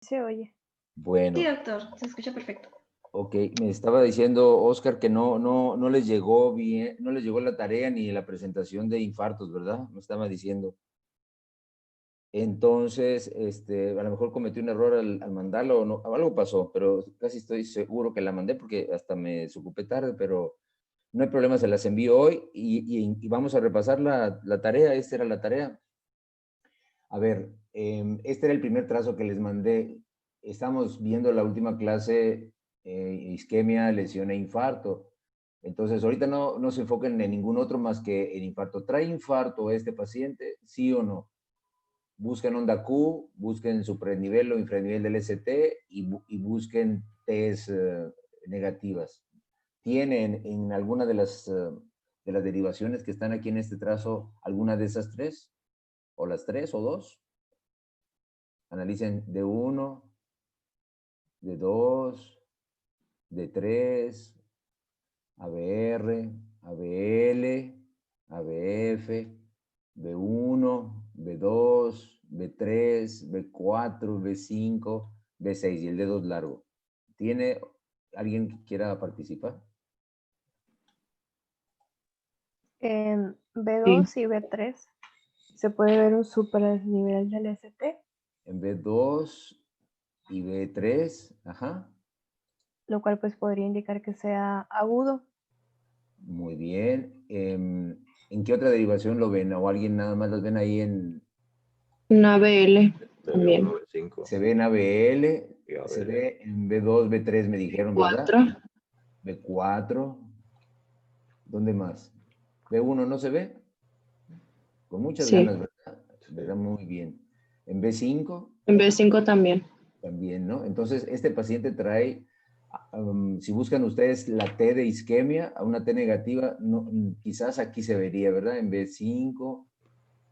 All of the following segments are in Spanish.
Se oye. Bueno, Sí, doctor, se escucha perfecto. ok, me estaba diciendo Oscar que no les llegó bien, no les llegó la tarea ni la presentación de infartos, ¿verdad? Me estaba diciendo. Entonces, a lo mejor cometí un error al mandarlo, o no, algo pasó, pero casi estoy seguro que la mandé porque hasta me desocupé tarde, pero no hay problema, se las envío hoy y vamos a repasar la tarea. Esta era la tarea. A ver, este era el primer trazo que les mandé. Estamos viendo la última clase, isquemia, lesión e infarto. Entonces, ahorita no se enfoquen en ningún otro más que el infarto. ¿Trae infarto este paciente? ¿Sí o no? Busquen onda Q, busquen supranivel o infranivel del ST y busquen T's negativas. ¿Tienen en alguna de las derivaciones que están aquí en este trazo alguna de esas tres? ¿O las tres o dos? Analicen D1, D2, D3, ABR, ABL, ABF, B1, B2, B3, B4, B5, B6 y el D2 largo. ¿Tiene alguien que quiera participar? En Sí. B2 y B3 se puede ver un supernivel del ST, En B2 y B3, ajá. lo cual pues podría indicar que sea agudo. Muy bien. ¿En qué otra derivación lo ven? ¿O alguien nada más los ven ahí en... Una BL también. B1, B5 Se ve en ABL, y ABL. se ve en B2, B3 me dijeron, ¿verdad? 4. B4. ¿Dónde más? ¿B1 no se ve? Con muchas Sí. ganas, ¿verdad? ¿Verdad? Muy bien. En B5 En B5 también. también, ¿no? Entonces, este paciente trae, si buscan ustedes la T de isquemia, a una T negativa, no, quizás aquí se vería, ¿verdad? En B5,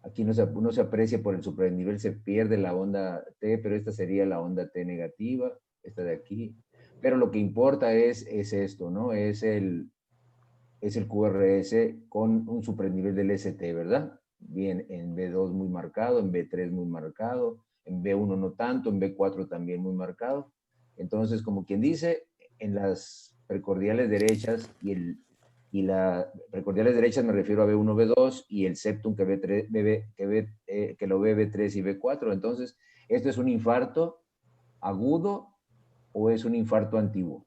aquí no se aprecia por el supranivel, se pierde la onda T, pero esta sería la onda T negativa, esta de aquí. Pero lo que importa es esto, ¿no? Es el QRS con un supernivel del ST, ¿verdad? Bien, en B2 muy marcado, en B3 muy marcado, en B1 no tanto, en B4 también muy marcado. Entonces, como quien dice, en las precordiales derechas precordiales derechas me refiero a B1, B2 y el septum que, que lo ve B3 y B4. Entonces, ¿esto es un infarto agudo o es un infarto antiguo?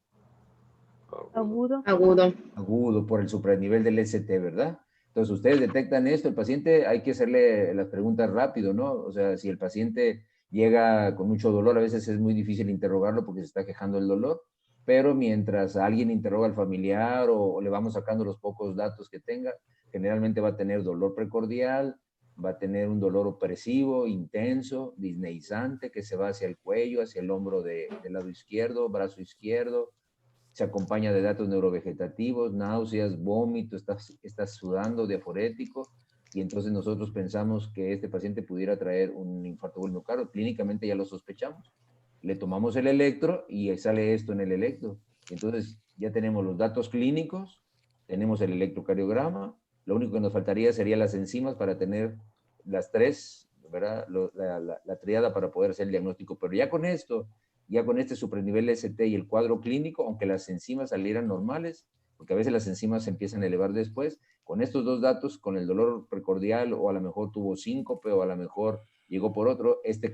Agudo. Agudo. Agudo por el supranivel del ST, ¿verdad? Entonces, ustedes detectan esto, el paciente hay que hacerle las preguntas rápido, ¿no? O sea, si el paciente llega con mucho dolor, a veces es muy difícil interrogarlo porque se está quejando del dolor, pero mientras alguien interroga al familiar o le vamos sacando los pocos datos que tenga, generalmente va a tener dolor precordial, va a tener un dolor opresivo, intenso, disneizante, que se va hacia el cuello, hacia el hombro del lado izquierdo, brazo izquierdo, se acompaña de datos neurovegetativos, náuseas, vómito, estás sudando, diaforético, y entonces nosotros pensamos que este paciente pudiera traer un infarto del miocardio. Clínicamente ya lo sospechamos. Le tomamos el electro y sale esto en el electro. Entonces ya tenemos los datos clínicos, tenemos el electrocardiograma, lo único que nos faltaría serían las enzimas para tener las tres, ¿verdad? La triada para poder hacer el diagnóstico, pero ya con este supernivel ST y el cuadro clínico, aunque las enzimas salieran normales, porque a veces las enzimas se empiezan a elevar después, con estos dos datos, con el dolor precordial o a lo mejor tuvo síncope o a lo mejor llegó por otro, este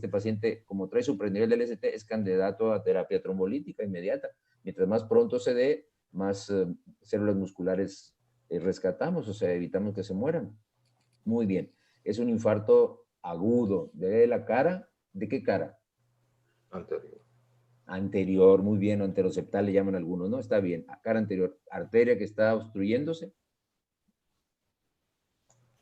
paciente, como trae supernivel del ST, es candidato a terapia trombolítica inmediata. Mientras más pronto se dé, más células musculares rescatamos, o sea, evitamos que se mueran. Muy bien. Es un infarto agudo de la cara. ¿De qué cara? Anterior. Anterior, muy bien, o anteroseptal le llaman algunos, ¿no? Está bien. A cara anterior, arteria que está obstruyéndose.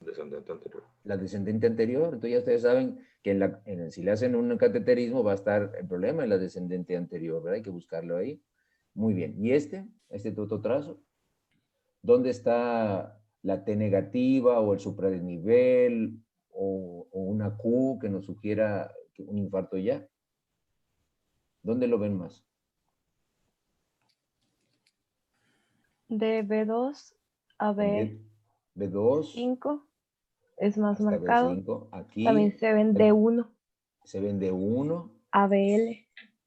Descendente anterior. La descendente anterior, entonces ya ustedes saben que si le hacen un cateterismo va a estar el problema en la descendente anterior, ¿verdad? Hay que buscarlo ahí. Muy bien. ¿Y este otro trazo? ¿Dónde está la T negativa o el supradesnivel o una Q que nos sugiera un infarto ya? ¿Dónde lo ven más? De B2 a En B2 B5 es más hasta marcado. B5. También Aquí se ven D1. se ven D1. ABL.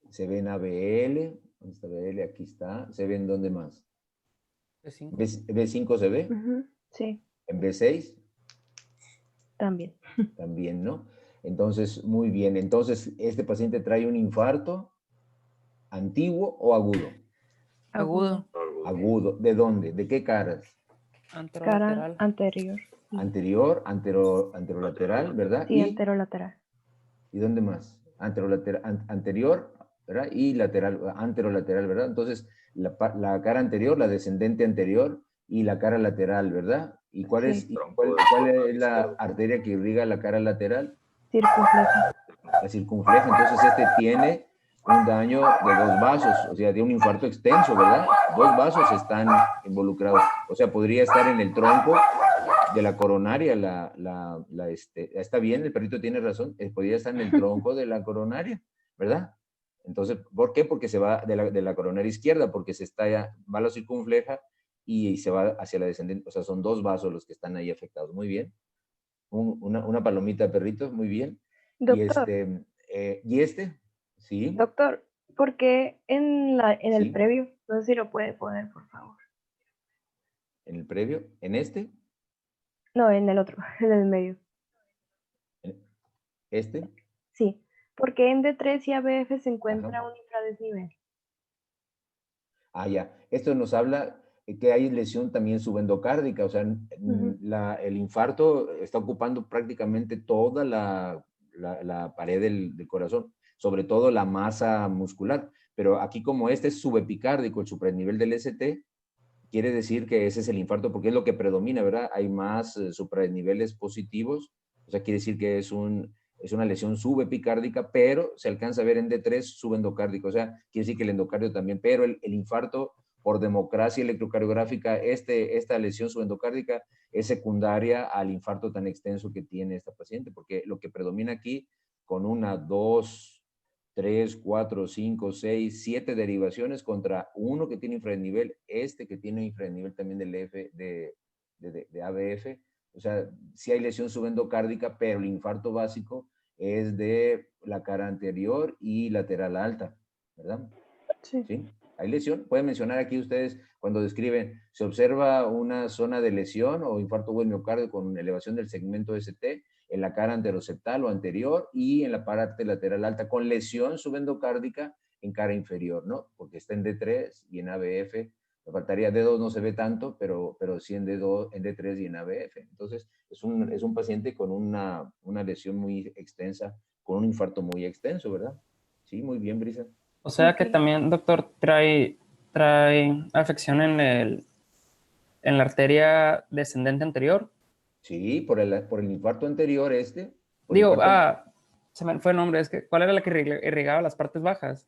Se ve en ABL. ¿Dónde está ABL? Aquí está. ¿Se ve en dónde más? B5. B5 se ve. Ujú, sí, En B6 también. también, ¿no? Entonces, muy bien. Entonces, ¿este paciente trae un infarto antiguo o agudo? Agudo. Agudo. Agudo. ¿De dónde? ¿De qué caras? Cara Anterolateral. anterior. Anterior, anterolateral, ¿verdad? Sí, anterolateral. ¿Y dónde más? Anterior, ¿verdad? Y lateral, anterolateral, ¿verdad? Entonces, la cara anterior, la descendente anterior y la cara lateral, ¿verdad? ¿Y cuál Sí. es, Tronco cuál de es la izquierdo. arteria que irriga la cara lateral? Circunfleja. La circunfleja. Entonces, este tiene un daño de dos vasos, o sea, de un infarto extenso, ¿verdad? Dos vasos están involucrados. O sea, podría estar en el tronco de la coronaria, está bien, el perrito tiene razón, podría estar en el tronco de la coronaria, ¿verdad? Entonces, ¿por qué? Porque se va de la coronaria izquierda, porque va a la circunfleja y se va hacia la descendente, o sea, son dos vasos los que están ahí afectados. Muy bien. Una palomita de perrito, muy bien. Doctor, ¿Y este? Sí, doctor, ¿por qué en el sí, previo? No sé si lo puede poner, por favor. en el previo, en este, No, en el otro, en el medio. en este, Sí. ¿Por qué en D3 y ABF se encuentra ajá. un infradesnivel? Ah, ya. Esto nos habla que hay lesión también subendocárdica, o sea, Ujú. el infarto está ocupando prácticamente toda la pared del corazón, sobre todo la masa muscular. Pero aquí como este es subepicárdico, el supranivel del ST, quiere decir que ese es el infarto porque es lo que predomina, ¿verdad? Hay más supraniveles positivos, o sea, quiere decir que es una lesión subepicárdica, pero se alcanza a ver en D3 subendocárdico, o sea, quiere decir que el endocardio también, pero el infarto por democracia electrocardiográfica, esta lesión subendocárdica es secundaria al infarto tan extenso que tiene esta paciente, porque lo que predomina aquí con una, dos, 3, 4, 5, 6, 7 derivaciones contra uno que tiene infranivel, este que tiene infranivel también del F, de ABF. O sea, sí hay lesión subendocárdica, pero el infarto básico es de la cara anterior y lateral alta, ¿verdad? Sí. ¿Sí? Hay lesión. Pueden mencionar aquí ustedes cuando describen, se observa una zona de lesión o infarto agudo del miocardio con elevación del segmento ST en la cara anteroseptal o anterior y en la parte lateral alta con lesión subendocárdica en cara inferior, ¿no? Porque está en D3 y en ABF. Me faltaría D2, no se ve tanto, pero sí en D2, en D3 y en ABF. Entonces, es un paciente con una lesión muy extensa, con un infarto muy extenso, ¿verdad? Sí, muy bien, Brisa. O sea que Ok. también, doctor, trae afección en la arteria descendente anterior. Sí, por el infarto anterior por el Digo, infarto, se me fue el nombre, es que, ¿cuál era la que irrigaba las partes bajas?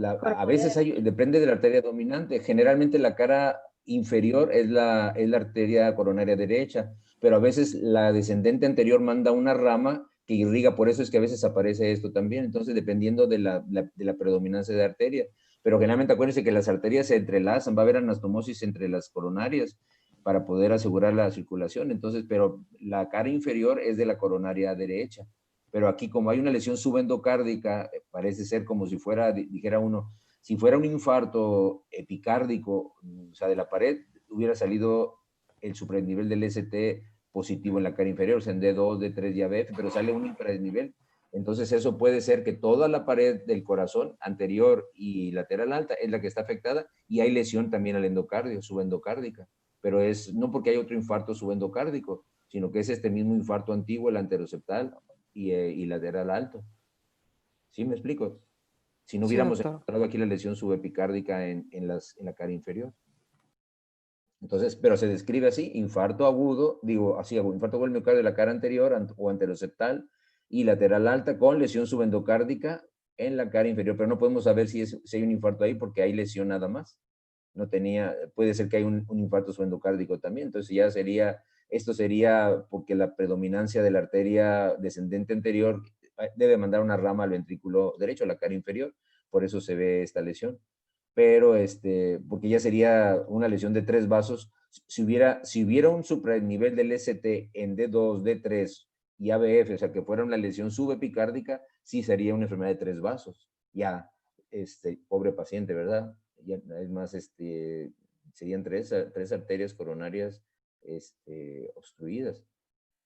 a veces depende de la arteria dominante. Generalmente la cara inferior es la arteria coronaria derecha, pero a veces la descendente anterior manda una rama que irriga, por eso es que a veces aparece esto también. Entonces, dependiendo de la predominancia de arteria. Pero generalmente acuérdense que las arterias se entrelazan, va a haber anastomosis entre las coronarias para poder asegurar la circulación. Entonces, pero la cara inferior es de la coronaria derecha. Pero aquí como hay una lesión subendocárdica, parece ser como si fuera, dijera uno, si fuera un infarto epicárdico, o sea, de la pared, hubiera salido el supranivel del ST positivo en la cara inferior, o sea, en D2, D3 y ABF, pero sale un infranivel. Entonces eso puede ser que toda la pared del corazón anterior y lateral alta es la que está afectada y hay lesión también al endocardio, subendocárdica. Pero es no porque hay otro infarto subendocárdico, sino que es este mismo infarto antiguo, el anteroseptal, y lateral alto. ¿Sí me explico? Si no Sí, hubiéramos doctor. encontrado aquí la lesión subepicárdica en la cara inferior. Entonces, pero se describe así, infarto agudo, digo así, infarto agudo del miocardio de la cara anterior o anteroseptal y lateral alta con lesión subendocárdica en la cara inferior, pero no podemos saber si hay un infarto ahí porque hay lesión nada más. No tenía, puede ser que hay un infarto subendocárdico también, entonces ya esto sería porque la predominancia de la arteria descendente anterior debe mandar una rama al ventrículo derecho, a la cara inferior, por eso se ve esta lesión. Pero porque ya sería una lesión de tres vasos. Si hubiera un supranivel del ST en D2, D3 y ABF, o sea, que fuera una lesión subepicárdica, sí sería una enfermedad de 3 vasos. Ya, pobre paciente, ¿verdad? Ya, es más, serían tres arterias coronarias obstruidas.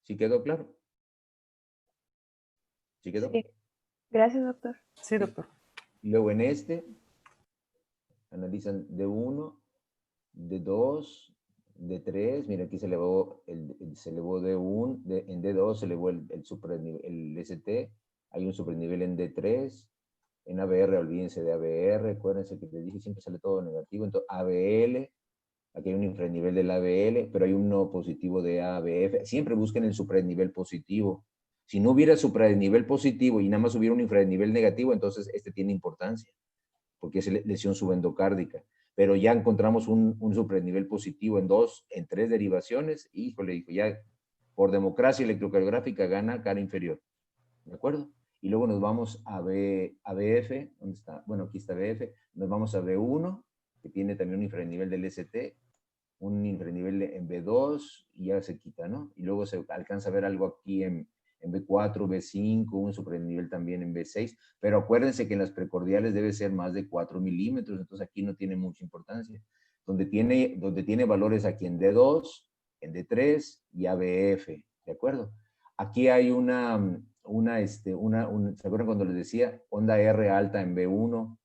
¿Sí quedó claro? ¿Sí quedó? Sí. Gracias, doctor. Sí, doctor. Y luego en analizan D1, D2, D3, mira aquí se elevó, se elevó D1, en D2 se elevó el ST, hay un supernivel en D3, en ABR, olvídense de ABR, acuérdense que les dije, siempre sale todo negativo, entonces ABL, aquí hay un infranivel del ABL, pero hay uno positivo de ABF, siempre busquen el supranivel positivo. Si no hubiera supranivel positivo y nada más hubiera un infranivel negativo, entonces tiene importancia, porque es lesión subendocárdica. Pero ya encontramos un supranivel positivo en 3 derivaciones, y híjole, dijo, ya por democracia electrocardiográfica gana cara inferior. ¿De acuerdo? Y luego nos vamos a BF, ¿dónde está? Bueno, aquí está BF, nos vamos a B1, que tiene también un infranivel del ST, un infranivel en B2, y ya se quita, ¿no? Y luego se alcanza a ver algo aquí en B4, B5, un supernivel también en B6, pero acuérdense que en las precordiales debe ser más de 4 milímetros, entonces aquí no tiene mucha importancia. Donde tiene valores aquí en D2, en D3 y ABF, ¿de acuerdo? Aquí hay ¿se acuerdan cuando les decía? Onda R alta en B1,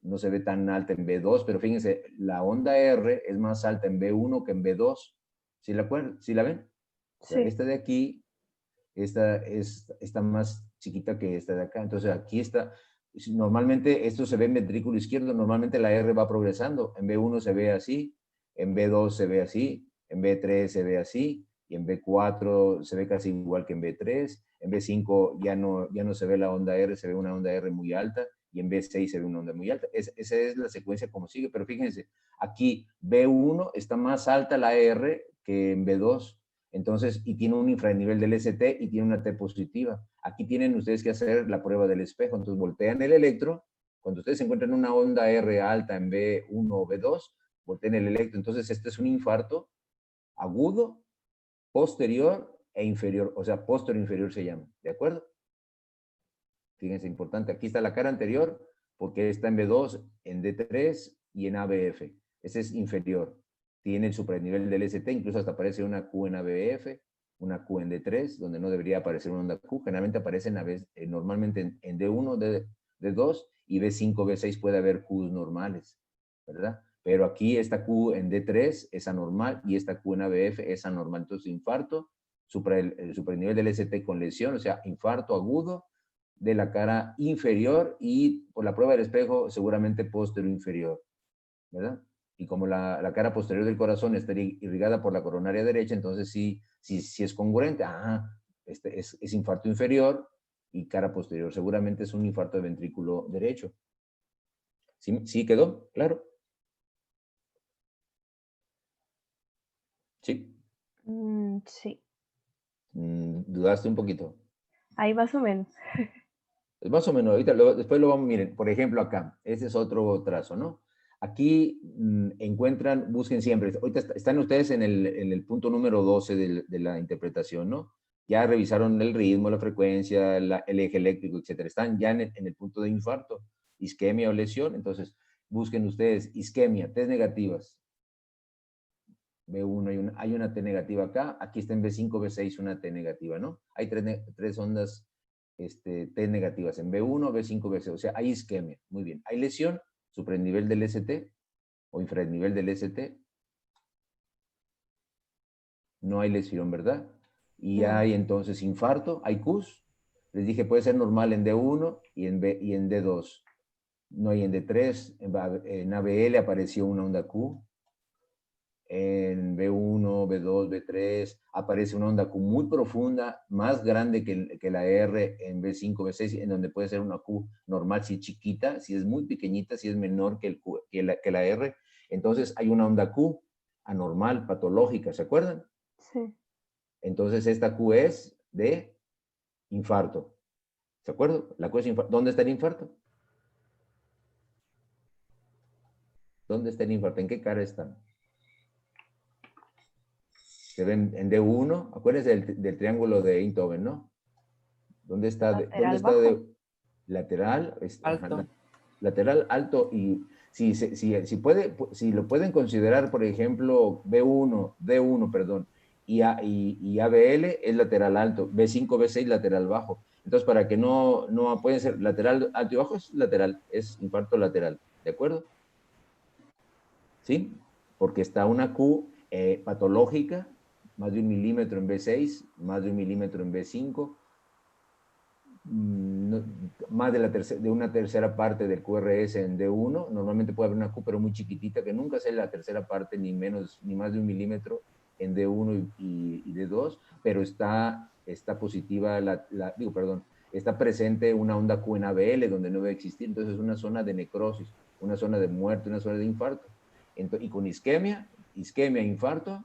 no se ve tan alta en B2, pero fíjense, la onda R es más alta en B1 que en B2. ¿Sí la ven? O sea, Sí. esta de aquí, está más chiquita que esta de acá. Entonces aquí está, normalmente esto se ve en ventrículo izquierdo, normalmente la R va progresando. En B1 se ve así, en B2 se ve así, en B3 se ve así, y en B4 se ve casi igual que en B3. En B5 ya no se ve la onda R, se ve una onda R muy alta, y en B6 se ve una onda muy alta. Esa es la secuencia como sigue, pero fíjense, aquí B1 está más alta la R que en B2, entonces, y tiene un infranivel del ST y tiene una T positiva. Aquí tienen ustedes que hacer la prueba del espejo, entonces voltean el electro, cuando ustedes encuentran una onda R alta en B1 o B2, voltean el electro, entonces este es un infarto agudo, posterior e inferior, o sea, posterior inferior se llama, ¿de acuerdo? Fíjense, importante, aquí está la cara anterior, porque está en B2, en D3 y en ABF. Ese es inferior. Tiene el supernivel del ST, incluso hasta aparece una Q en ABF, una Q en D3, donde no debería aparecer una onda Q. Generalmente aparecen normalmente en D1, D2 y B5, B6 puede haber Qs normales, ¿verdad? Pero aquí esta Q en D3 es anormal y esta Q en ABF es anormal. Entonces, infarto, el supernivel del ST con lesión, o sea, infarto agudo de la cara inferior y por la prueba del espejo seguramente posterior inferior, ¿verdad? Y como la cara posterior del corazón está irrigada por la coronaria derecha, entonces sí es congruente. Es infarto inferior y cara posterior. Seguramente es un infarto de ventrículo derecho. ¿Sí quedó? ¿Claro? ¿Sí? Sí. ¿Dudaste un poquito? Ahí más o menos. Pues más o menos, ahorita después lo vamos, miren, por ejemplo acá, este es otro trazo, ¿no? Aquí busquen siempre, ahorita están ustedes en el punto número 12 de la interpretación, ¿no? Ya revisaron el ritmo, la frecuencia, el eje eléctrico, etcétera. Están ya en el punto de infarto, isquemia o lesión, entonces busquen ustedes isquemia, T negativas. B1 hay una T negativa acá, aquí está en B5, B6 una T negativa, ¿no? Hay tres ondas T negativas en B1, B5, B6, o sea, hay isquemia, muy bien. ¿Hay lesión? Supranivel del ST o infranivel del ST. No hay lesión, ¿verdad? Y No. hay entonces infarto, hay Qs. Les dije, puede ser normal en D1 y en D2. No hay en D3, en ABL apareció una onda Q. En B1, B2, B3, aparece una onda Q muy profunda, más grande que la R en B5, B6, en donde puede ser una Q normal si es chiquita, si es muy pequeñita, si es menor que la R. Entonces hay una onda Q anormal, patológica, ¿se acuerdan? Sí. Entonces esta Q es de infarto. ¿Se acuerdan? La Q es infarto. ¿Dónde está el infarto? ¿Dónde está el infarto? ¿En qué cara está? Se ven en D1, acuérdense del triángulo de Einthoven, ¿no? ¿Dónde está? ¿Dónde Lateral está bajo. Lateral, Alto. lateral alto, y si lo pueden considerar, por ejemplo, B1, D1, perdón, y ABL es lateral alto, B5, B6 lateral bajo. Entonces, para que no pueden ser lateral alto y bajo, es lateral, es infarto lateral, ¿de acuerdo? ¿Sí? Porque está una Q patológica, más de 1 milímetro en B6, más de 1 milímetro en B5, más de una tercera parte del QRS en D1. Normalmente puede haber una Q, pero muy chiquitita, que nunca sea la tercera parte, ni más de 1 milímetro en D1 y D2, pero está positiva, está presente una onda Q en ABL, donde no debe existir. Entonces es una zona de necrosis, una zona de muerte, una zona de infarto. Y con isquemia, infarto,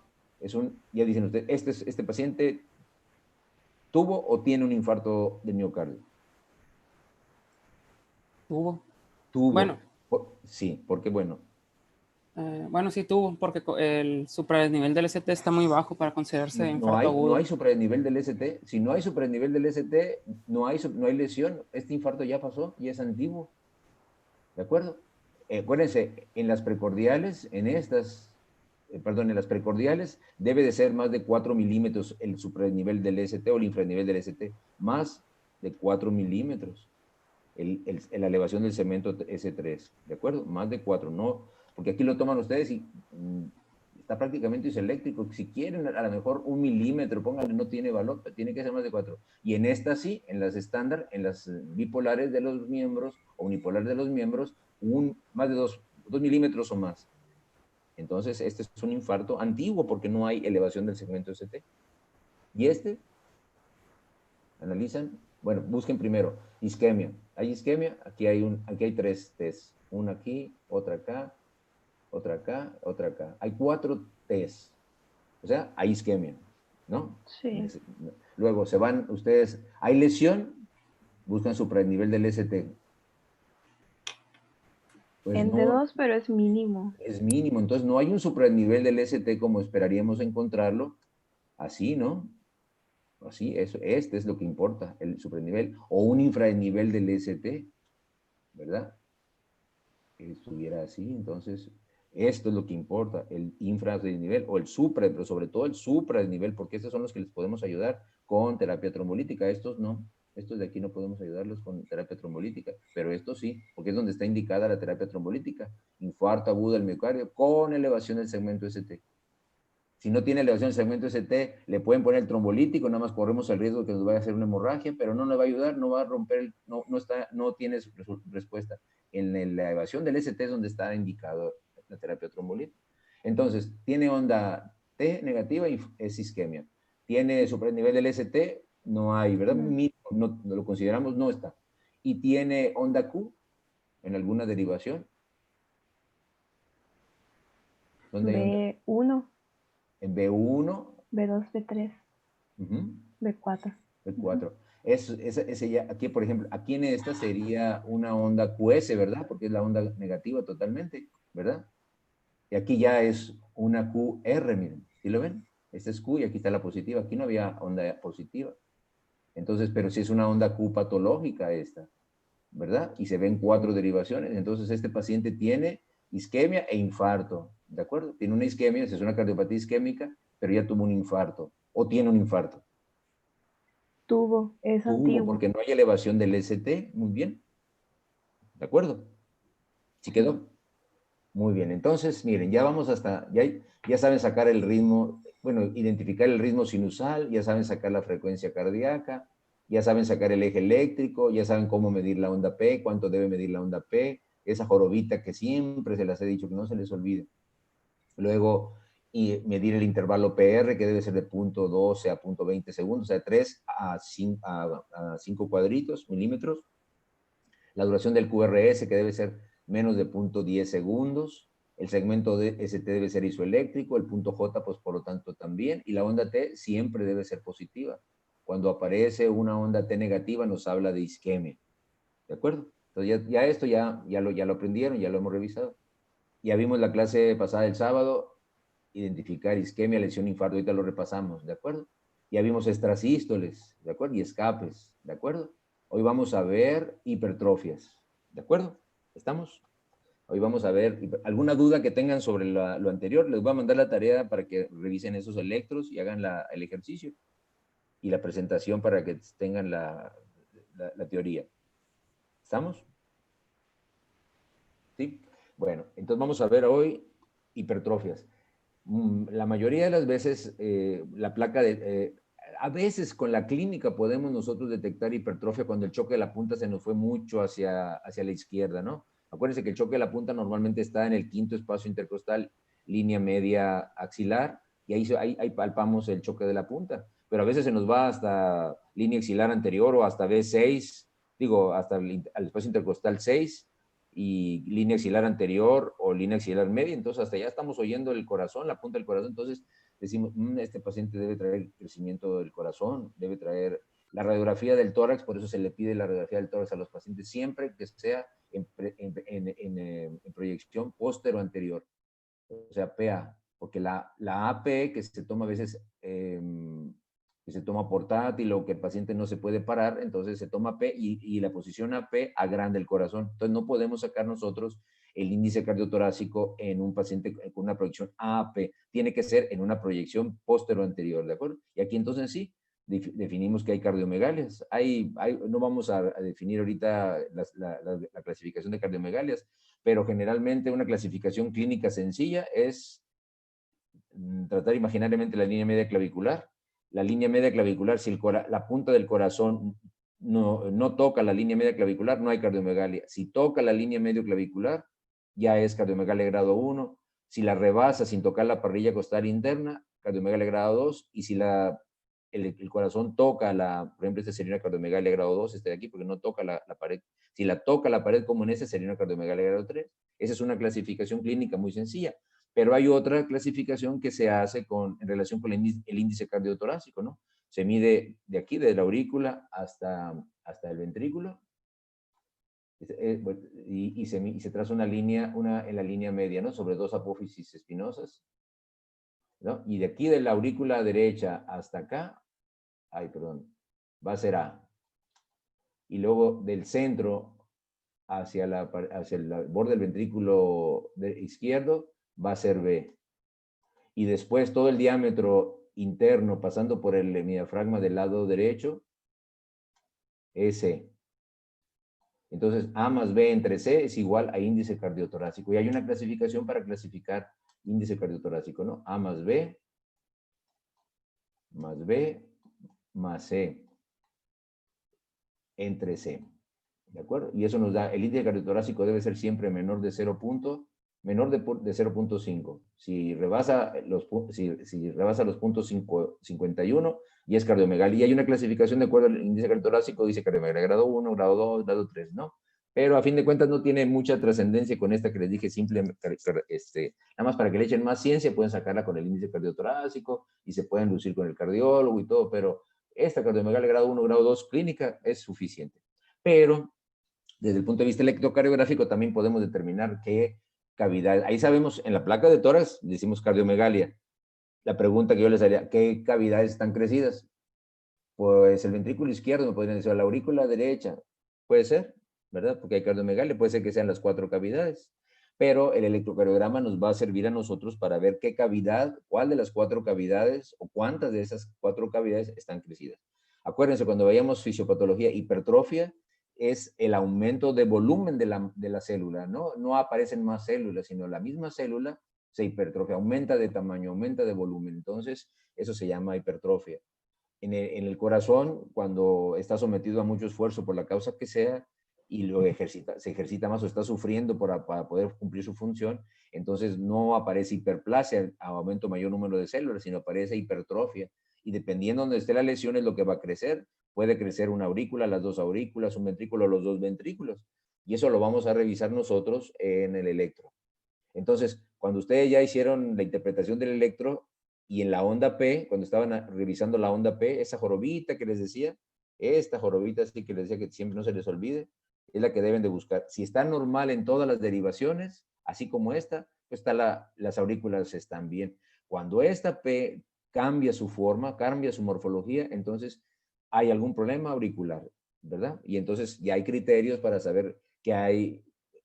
ya dicen ustedes, este paciente ¿tuvo o tiene un infarto de miocardio? Tuvo. Tuvo. Bueno. Sí, porque bueno. Bueno, sí tuvo, porque el supradesnivel del ST está muy bajo para considerarse infarto agudo. No hay supradesnivel del ST. Si no hay supradesnivel del ST, no hay lesión. Este infarto ya pasó, ya es antiguo. ¿De acuerdo? Acuérdense, en las precordiales, en las precordiales, debe de ser más de 4 milímetros el supradesnivel del ST o el infradesnivel del ST. Más de 4 milímetros. La elevación del segmento S3, ¿de acuerdo? Más de 4, no, porque aquí lo toman ustedes y está prácticamente isoeléctrico. Si quieren, a lo mejor 1 milímetro, pónganle, no tiene valor, tiene que ser más de 4. Y en estas sí, en las estándar, en las bipolares de los miembros, o unipolares de los miembros, más de 2 milímetros o más. Entonces, este es un infarto antiguo porque no hay elevación del segmento ST. Y analizan, bueno, busquen primero isquemia. ¿Hay isquemia? Aquí hay 3 T's. Una aquí, otra acá, otra acá, otra acá. Hay 4 T's. O sea, hay isquemia, ¿no? Sí. Luego se van ustedes, ¿hay lesión? Buscan supranivel del ST. Pues En no, D2, pero es mínimo. es mínimo. Entonces no hay un supranivel del ST como esperaríamos encontrarlo. Así, ¿no? Así, este es lo que importa, el supernivel o un infranivel del ST, ¿verdad? Que estuviera así, entonces, esto es lo que importa, el infranivel o el supra, pero sobre todo el supranivel, porque estos son los que les podemos ayudar con terapia trombolítica. Estos no, estos de aquí no podemos ayudarlos con terapia trombolítica, pero estos sí, porque es donde está indicada la terapia trombolítica. Infarto agudo del miocardio con elevación del segmento ST. Si no tiene elevación del segmento ST, le pueden poner el trombolítico, nada más corremos el riesgo de que nos vaya a hacer una hemorragia, pero no nos va a ayudar, no va a romper, no tiene respuesta. En la elevación del ST es donde está indicado la terapia trombolítica. Entonces, tiene onda T negativa y es isquemia. Tiene supernivel del ST, no hay, ¿verdad? No lo consideramos, no está. Y tiene onda Q en alguna derivación. ¿Dónde hay onda? B1, En B1. B2, B3, B4. B4. Ese ya, aquí, por ejemplo, aquí en esta sería una onda QS, ¿verdad? Porque es la onda negativa totalmente, ¿verdad? Y aquí ya es una QR, miren, ¿sí lo ven? Esta es Q y aquí está la positiva. Aquí no había onda positiva. Entonces, pero sí es una onda Q patológica esta, ¿verdad? Y se ven 4 derivaciones. Entonces, este paciente tiene isquemia e infarto, ¿de acuerdo? Tiene una isquemia, es una cardiopatía isquémica, pero ya tuvo un infarto o tiene un infarto. Es Tuvo, antiguo. porque no hay elevación del ST. Muy bien. ¿De acuerdo? ¿Sí quedó? Muy bien. Entonces, miren, ya vamos ya saben sacar el ritmo, bueno, identificar el ritmo sinusal, ya saben sacar la frecuencia cardíaca, ya saben sacar el eje eléctrico, ya saben cómo medir la onda P, cuánto debe medir la onda P, esa jorobita que siempre se las he dicho, que no se les olvide. Luego, y medir el intervalo PR, que debe ser de 0.12 a 0.20 segundos, o sea, 3 a 5 cuadritos, milímetros. La duración del QRS, que debe ser menos de 0.10 segundos. El segmento de ST debe ser isoeléctrico, el punto J, pues por lo tanto también, y la onda T siempre debe ser positiva. Cuando aparece una onda T negativa nos habla de isquemia. ¿De acuerdo? Entonces ya esto ya lo aprendieron, ya lo hemos revisado. Ya vimos la clase pasada del sábado, identificar isquemia, lesión, infarto, ahorita lo repasamos, ¿de acuerdo? Ya vimos extrasístoles, ¿de acuerdo? Y escapes, ¿de acuerdo? Hoy vamos a ver hipertrofias. ¿De acuerdo? ¿Estamos? Hoy vamos a ver alguna duda que tengan sobre lo anterior. Les voy a mandar la tarea para que revisen esos electros y hagan el ejercicio y la presentación para que tengan la teoría. ¿Estamos? ¿Sí? Bueno, entonces vamos a ver hoy hipertrofias. La mayoría de las veces la placa a veces con la clínica podemos nosotros detectar hipertrofia cuando el choque de la punta se nos fue mucho hacia la izquierda, ¿no? Acuérdense que el choque de la punta normalmente está en el quinto espacio intercostal, línea media axilar, y ahí palpamos el choque de la punta. Pero a veces se nos va hasta línea axilar anterior o hasta B6, digo, hasta el espacio intercostal 6, y línea axilar anterior o línea axilar media, entonces hasta ya estamos oyendo el corazón, la punta del corazón, entonces decimos, este paciente debe traer crecimiento del corazón, debe traer la radiografía del tórax, por eso se le pide la radiografía del tórax a los pacientes siempre que sea en proyección póstero anterior, o sea, PA, porque la AP que se toma a veces, que se toma portátil o que el paciente no se puede parar, entonces se toma P y la posición AP agranda el corazón. Entonces no podemos sacar nosotros el índice cardiotorácico en un paciente con una proyección AP. Tiene que ser en una proyección póstero anterior, ¿de acuerdo? Y aquí entonces sí, definimos que hay cardiomegalias. No vamos a definir ahorita la clasificación de cardiomegalias, pero generalmente una clasificación clínica sencilla es tratar imaginariamente la línea media clavicular. La línea media clavicular, si la punta del corazón no toca la línea media clavicular, no hay cardiomegalia. Si toca la línea medio clavicular, ya es cardiomegalia grado 1. Si la rebasa sin tocar la parrilla costal interna, cardiomegalia grado 2. Y si el corazón toca por ejemplo, esta sería una cardiomegalia grado 2, este de aquí, porque no toca la pared. Si la toca la pared como en ese, sería una cardiomegalia grado 3. Esa es una clasificación clínica muy sencilla. Pero hay otra clasificación que se hace en relación con el índice cardiotorácico, ¿no? Se mide de aquí, desde la aurícula hasta el ventrículo, y se traza una línea, en la línea media, ¿no? Sobre dos apófisis espinosas, ¿no? Y de aquí de la aurícula derecha hasta acá, va a ser A. Y luego del centro hacia el borde del ventrículo izquierdo va a ser B. Y después todo el diámetro interno pasando por el diafragma del lado derecho es C. Entonces A más B entre C es igual a índice cardiotorácico. Y hay una clasificación para clasificar índice cardiotorácico, ¿no? A más B más C entre C. ¿De acuerdo? Y eso nos da, el índice cardiotorácico debe ser siempre menor de 0.5. Si rebasa los puntos 51, y es cardiomegalia. Y hay una clasificación de acuerdo al índice cardiotorácico, dice cardiomegalia grado 1, grado 2, grado 3, ¿no? Pero a fin de cuentas no tiene mucha trascendencia con esta que les dije, nada más para que le echen más ciencia, pueden sacarla con el índice cardiotorácico y se pueden lucir con el cardiólogo y todo, pero esta cardiomegalia grado 1, grado 2 clínica es suficiente. Pero desde el punto de vista electrocardiográfico también podemos determinar qué cavidad. Ahí sabemos, en la placa de tórax decimos cardiomegalia. La pregunta que yo les haría, ¿qué cavidades están crecidas? Pues el ventrículo izquierdo, me podrían decir, la aurícula derecha. Puede ser, ¿verdad? Porque hay cardiomegalia, puede ser que sean las 4 cavidades. Pero el electrocardiograma nos va a servir a nosotros para ver qué cavidad, cuál de las 4 cavidades o cuántas de esas 4 cavidades están crecidas. Acuérdense, cuando veíamos fisiopatología, hipertrofia, es el aumento de volumen de la célula, ¿no? No aparecen más células, sino la misma célula se hipertrofia, aumenta de tamaño, aumenta de volumen. Entonces, eso se llama hipertrofia. En el corazón, cuando está sometido a mucho esfuerzo por la causa que sea, y se ejercita más o está sufriendo para poder cumplir su función, entonces no aparece hiperplasia, aumento mayor número de células, sino aparece hipertrofia. Y dependiendo de donde esté la lesión es lo que va a crecer. Puede crecer una aurícula, las 2 aurículas, un ventrículo, los 2 ventrículos. Y eso lo vamos a revisar nosotros en el electro. Entonces, cuando ustedes ya hicieron la interpretación del electro y en la onda P, cuando estaban revisando la onda P, esa jorobita que les decía, esta jorobita así que les decía que siempre no se les olvide, es la que deben de buscar. Si está normal en todas las derivaciones, así como esta, pues las aurículas están bien. Cuando esta P cambia su forma, cambia su morfología, entonces hay algún problema auricular. ¿verdad? Y entonces ya hay criterios para saber que hay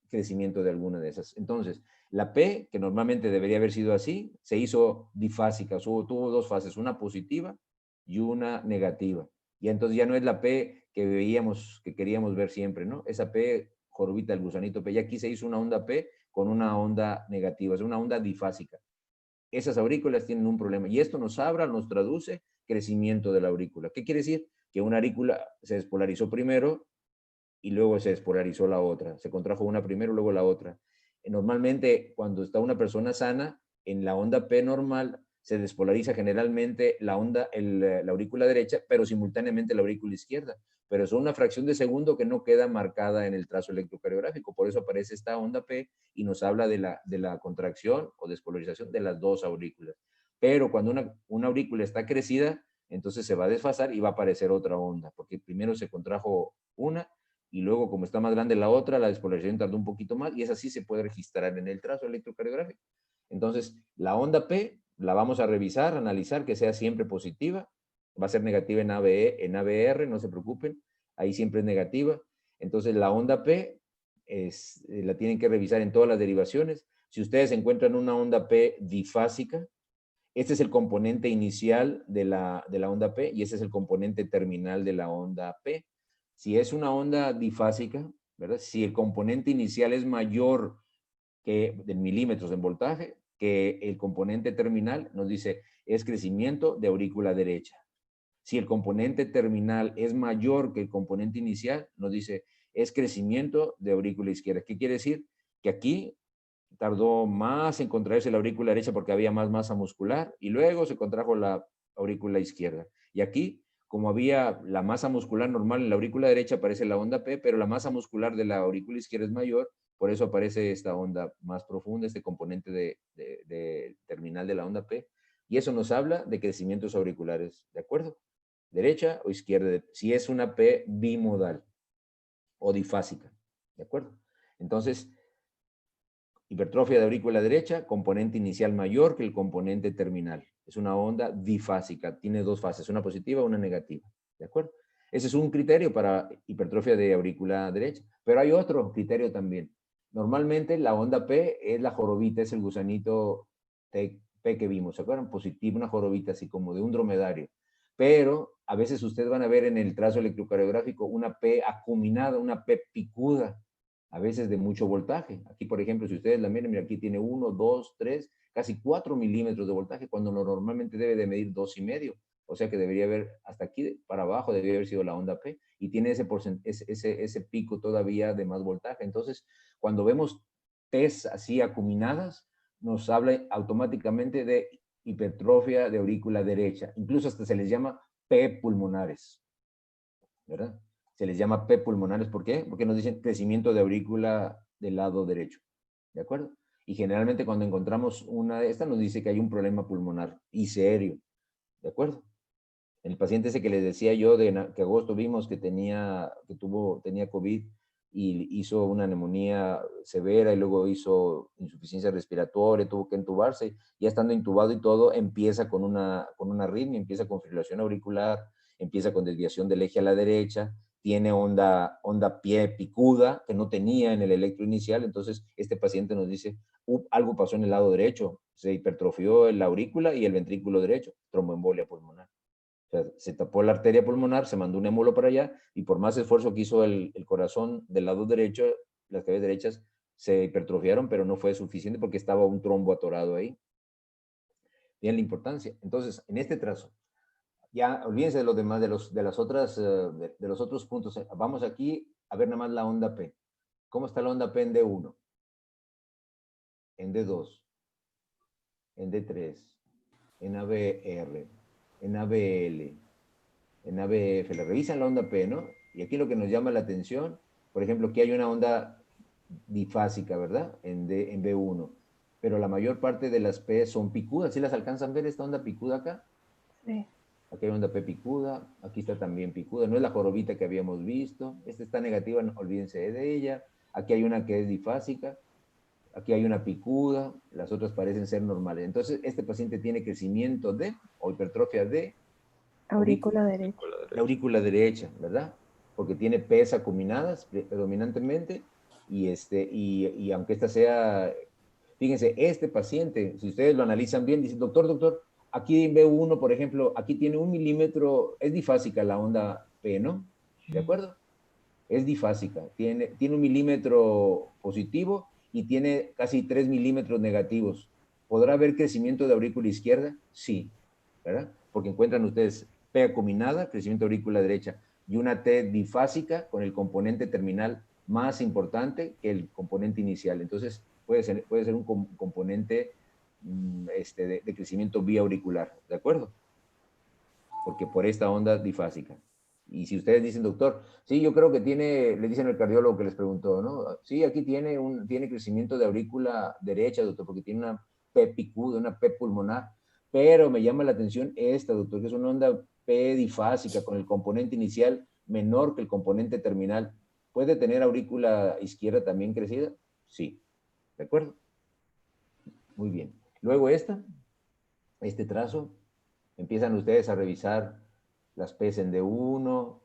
crecimiento de alguna de esas. Entonces, la P, que normalmente debería haber sido así, se hizo difásica, tuvo dos fases, una positiva y una negativa. Y entonces ya no es la P que veíamos, que queríamos ver siempre, ¿no? Esa P, jorobita, el gusanito P. Y aquí se hizo una onda P con una onda negativa, es una onda difásica. Esas aurículas tienen un problema. Y esto nos habla, nos traduce crecimiento de la aurícula. ¿Qué quiere decir? Que una aurícula se despolarizó primero y luego se despolarizó la otra. Se contrajo una primero, luego la otra. Normalmente, cuando está una persona sana, en la onda P normal se despolariza generalmente la aurícula derecha, pero simultáneamente la aurícula izquierda. Pero es una fracción de segundo que no queda marcada en el trazo electrocardiográfico. Por eso aparece esta onda P y nos habla de la contracción o despolarización de las dos aurículas. Pero cuando una aurícula está crecida, entonces se va a desfasar y va a aparecer otra onda, porque primero se contrajo una y luego, como está más grande la otra, la despolarización tardó un poquito más y esa sí se puede registrar en el trazo electrocardiográfico. Entonces, la onda P la vamos a revisar, analizar, que sea siempre positiva. Va a ser negativa en ABE, en ABR, no se preocupen, ahí siempre es negativa. Entonces, la onda P la tienen que revisar en todas las derivaciones. Si ustedes encuentran una onda P difásica, este es el componente inicial de la onda P y este es el componente terminal de la onda P. Si es una onda difásica, ¿verdad? Si el componente inicial es mayor que de milímetros en voltaje, que el componente terminal nos dice es crecimiento de aurícula derecha. Si el componente terminal es mayor que el componente inicial, nos dice es crecimiento de aurícula izquierda. ¿Qué quiere decir? Que aquí tardó más en contraerse la aurícula derecha porque había más masa muscular y luego se contrajo la aurícula izquierda. Y aquí, como había la masa muscular normal en la aurícula derecha, aparece la onda P, pero la masa muscular de la aurícula izquierda es mayor, por eso aparece esta onda más profunda, este componente de terminal de la onda P. Y eso nos habla de crecimientos auriculares, ¿de acuerdo? Derecha o izquierda, si es una P bimodal o difásica, ¿de acuerdo? Entonces, hipertrofia de aurícula derecha, componente inicial mayor que el componente terminal. Es una onda difásica, tiene dos fases, una positiva y una negativa. ¿De acuerdo? Ese es un criterio para hipertrofia de aurícula derecha. Pero hay otro criterio también. Normalmente la onda P es la jorobita, es el gusanito P que vimos. ¿Se acuerdan? Positiva, una jorobita así como de un dromedario. Pero a veces ustedes van a ver en el trazo electrocardiográfico una P acuminada, una P picuda, a veces de mucho voltaje. Aquí, por ejemplo, si ustedes la miran, mira, aquí tiene 1, 2, 3, casi 4 milímetros de voltaje, cuando normalmente debe de medir 2,5. O sea que debería haber, hasta aquí para abajo, debería haber sido la onda P, y tiene ese pico todavía de más voltaje. Entonces, cuando vemos P's así acuminadas, nos habla automáticamente de hipertrofia de aurícula derecha. Incluso hasta se les llama P pulmonares, ¿verdad? Se les llama P pulmonares. ¿Por qué? Porque nos dicen crecimiento de aurícula del lado derecho. ¿De acuerdo? Y generalmente cuando encontramos una de estas nos dice que hay un problema pulmonar y serio. ¿De acuerdo? El paciente ese que les decía yo, que agosto vimos que tenía COVID y hizo una neumonía severa y luego hizo insuficiencia respiratoria, tuvo que entubarse. Ya estando intubado y todo, empieza con una arritmia, empieza con fibrilación auricular, empieza con desviación del eje a la derecha, tiene onda pie picuda que no tenía en el electro inicial. Entonces este paciente nos dice, algo pasó en el lado derecho, se hipertrofió la aurícula y el ventrículo derecho, tromboembolia pulmonar. O sea, se tapó la arteria pulmonar, se mandó un émulo para allá y por más esfuerzo que hizo el corazón del lado derecho, las cavidades derechas se hipertrofiaron, pero no fue suficiente porque estaba un trombo atorado ahí. Bien, la importancia. Entonces, en este trazo, ya olvídense de los demás, de los otros puntos. Vamos aquí a ver nada más la onda P. ¿Cómo está la onda P en D1? En D2, en D3, en ABR, en ABL, en ABF. Le revisan la onda P, ¿no? Y aquí lo que nos llama la atención, por ejemplo, aquí hay una onda difásica, ¿verdad? En B1. Pero la mayor parte de las P son picudas. ¿Sí las alcanzan a ver esta onda picuda acá? Sí. Aquí hay onda P picuda, aquí está también picuda. No es la jorobita que habíamos visto. Esta está negativa, no, olvídense de ella. Aquí hay una que es difásica. Aquí hay una picuda. Las otras parecen ser normales. Entonces, este paciente tiene crecimiento de, o hipertrofia de, Aurícula derecha. la aurícula derecha, ¿verdad? porque tiene P's acuminadas predominantemente, y aunque esta sea, fíjense, este paciente, si ustedes lo analizan bien, dice, doctor, aquí en B1, por ejemplo, aquí tiene 1 milímetro, es difásica la onda P, ¿no? ¿De acuerdo? Es difásica, tiene 1 milímetro positivo y tiene casi 3 milímetros negativos. ¿Podrá haber crecimiento de aurícula izquierda? Sí, ¿verdad? Porque encuentran ustedes P acuminada, crecimiento de aurícula derecha, y una T difásica con el componente terminal más importante que el componente inicial. Entonces, puede ser un componente de crecimiento vía auricular, ¿de acuerdo? Porque por esta onda difásica. Y si ustedes dicen, doctor, sí, yo creo que tiene, le dicen al cardiólogo que les preguntó, ¿no? Sí, aquí tiene crecimiento de aurícula derecha, doctor, porque tiene una P picuda, una P pulmonar, pero me llama la atención esta, doctor, que es una onda P difásica con el componente inicial menor que el componente terminal. ¿Puede tener aurícula izquierda también crecida? Sí, ¿de acuerdo? Muy bien. Luego este trazo, empiezan ustedes a revisar las P's en D1,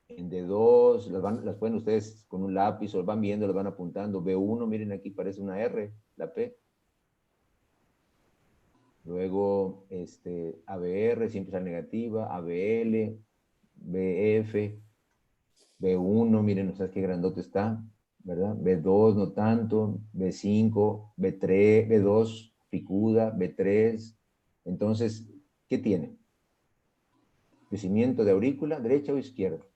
en D2, las pueden ustedes con un lápiz o van viendo, las van apuntando. B1, miren aquí parece una R, la P. Luego, ABR siempre sale negativa, ABL, BF, B1, miren, o sea, qué grandote está, ¿verdad? B2 no tanto, B5, B3, B2 picuda, B3. Entonces, ¿qué tiene? Crecimiento de aurícula, ¿derecha o izquierda?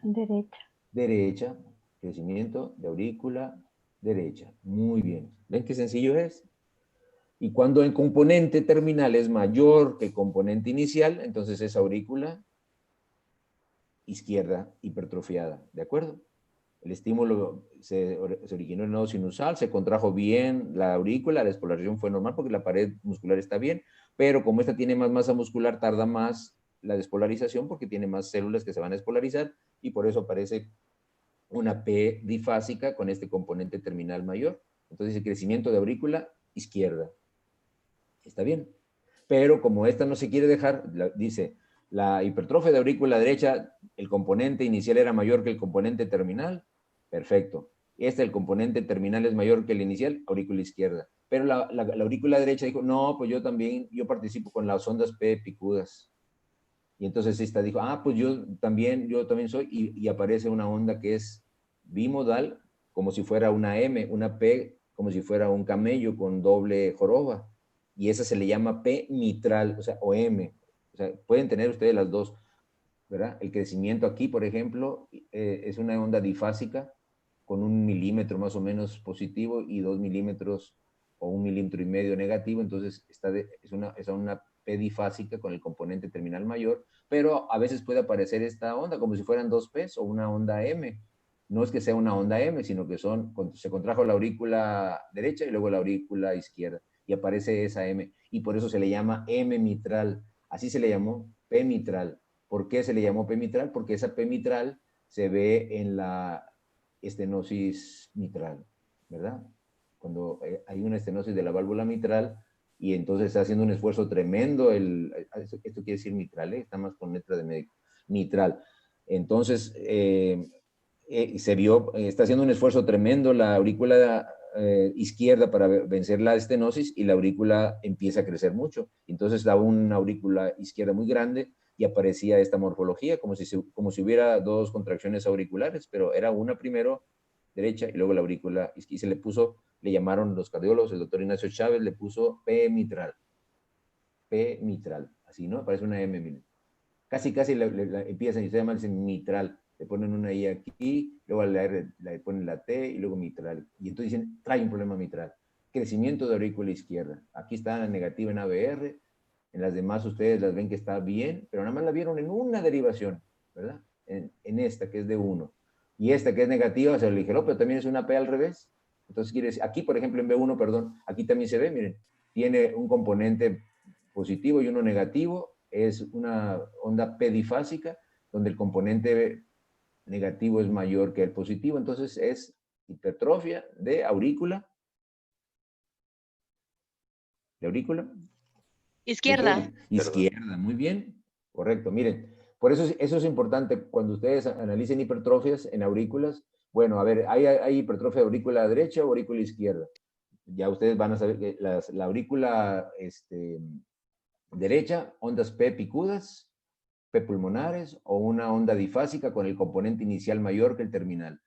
Derecha. Derecha, crecimiento de aurícula derecha. Muy bien. ¿Ven qué sencillo es? Y cuando el componente terminal es mayor que el componente inicial, entonces es aurícula izquierda hipertrofiada. ¿De acuerdo? El estímulo se originó en el nodo sinusal, se contrajo bien la aurícula, la despolarización fue normal porque la pared muscular está bien, pero como esta tiene más masa muscular, tarda más la despolarización porque tiene más células que se van a despolarizar y por eso aparece una P difásica con este componente terminal mayor. Entonces el crecimiento de aurícula izquierda. Está bien. Pero como esta no se quiere dejar, dice, la hipertrofia de aurícula derecha, el componente inicial era mayor que el componente terminal. Perfecto. El componente terminal es mayor que el inicial, aurícula izquierda. Pero la aurícula derecha dijo, no, pues yo participo con las ondas P picudas. Y entonces esta dijo, pues yo también soy, y aparece una onda que es bimodal, como si fuera una M, una P, como si fuera un camello con doble joroba. Y esa se le llama P mitral, o sea, o M. O sea, pueden tener ustedes las dos, ¿verdad? El crecimiento aquí, por ejemplo, es una onda difásica con 1 milímetro más o menos positivo y 2 milímetros o 1,5 milímetros negativo. Entonces, es una P difásica con el componente terminal mayor, pero a veces puede aparecer esta onda como si fueran 2 P's o una onda M. No es que sea una onda M, sino que se contrajo la aurícula derecha y luego la aurícula izquierda y aparece esa M, y por eso se le llama M mitral. Así se le llamó, P mitral. ¿Por qué se le llamó P mitral? Porque esa P mitral se ve en la estenosis mitral, ¿verdad? Cuando hay una estenosis de la válvula mitral y entonces está haciendo un esfuerzo tremendo, esto quiere decir mitral, está más con letra de médico, mitral. Entonces, está haciendo un esfuerzo tremendo la aurícula izquierda para vencer la estenosis y la aurícula empieza a crecer mucho. Entonces da una aurícula izquierda muy grande y aparecía esta morfología como si hubiera dos contracciones auriculares, pero era una primero derecha y luego la aurícula y le llamaron los cardiólogos, el doctor Ignacio Chávez le puso P mitral, así, ¿no? Parece una M, casi empiezan y se llaman mitral. Le ponen una I aquí, luego a la R le ponen la T y luego mitral. Y entonces dicen, trae un problema mitral. Crecimiento de aurícula izquierda. Aquí está la negativa en ABR, en las demás ustedes las ven que está bien, pero nada más la vieron en una derivación, ¿verdad? En esta que es de 1. Y esta que es negativa se le dijeron, pero también es una P al revés. Entonces quiere decir, aquí por ejemplo en B1, perdón, aquí también se ve, miren, tiene un componente positivo y uno negativo, es una onda P difásica, donde el componente negativo es mayor que el positivo, entonces es hipertrofia de aurícula. ¿De aurícula? Izquierda. Izquierda, muy bien. Correcto, miren. Por eso es importante cuando ustedes analicen hipertrofias en aurículas. Bueno, a ver, ¿hay hipertrofia de aurícula derecha o aurícula izquierda? Ya ustedes van a saber que la aurícula derecha, ondas P picudas, P pulmonares, o una onda difásica con el componente inicial mayor que el terminal.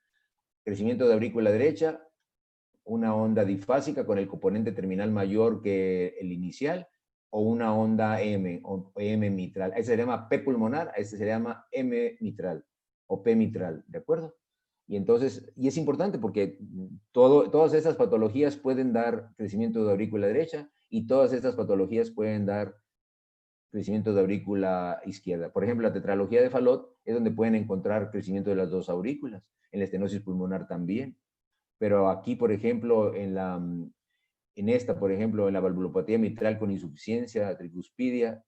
Crecimiento de aurícula derecha, una onda difásica con el componente terminal mayor que el inicial, o una onda M, o M mitral. Ese se llama P pulmonar, ese se llama M mitral, o P mitral, ¿de acuerdo? Y entonces, y es importante porque todas estas patologías pueden dar crecimiento de aurícula derecha, y todas estas patologías pueden dar crecimiento de aurícula izquierda. Por ejemplo, la tetralogía de Fallot es donde pueden encontrar crecimiento de las dos aurículas, en la estenosis pulmonar también. Pero aquí, por ejemplo, en la valvulopatía mitral con insuficiencia tricuspidia,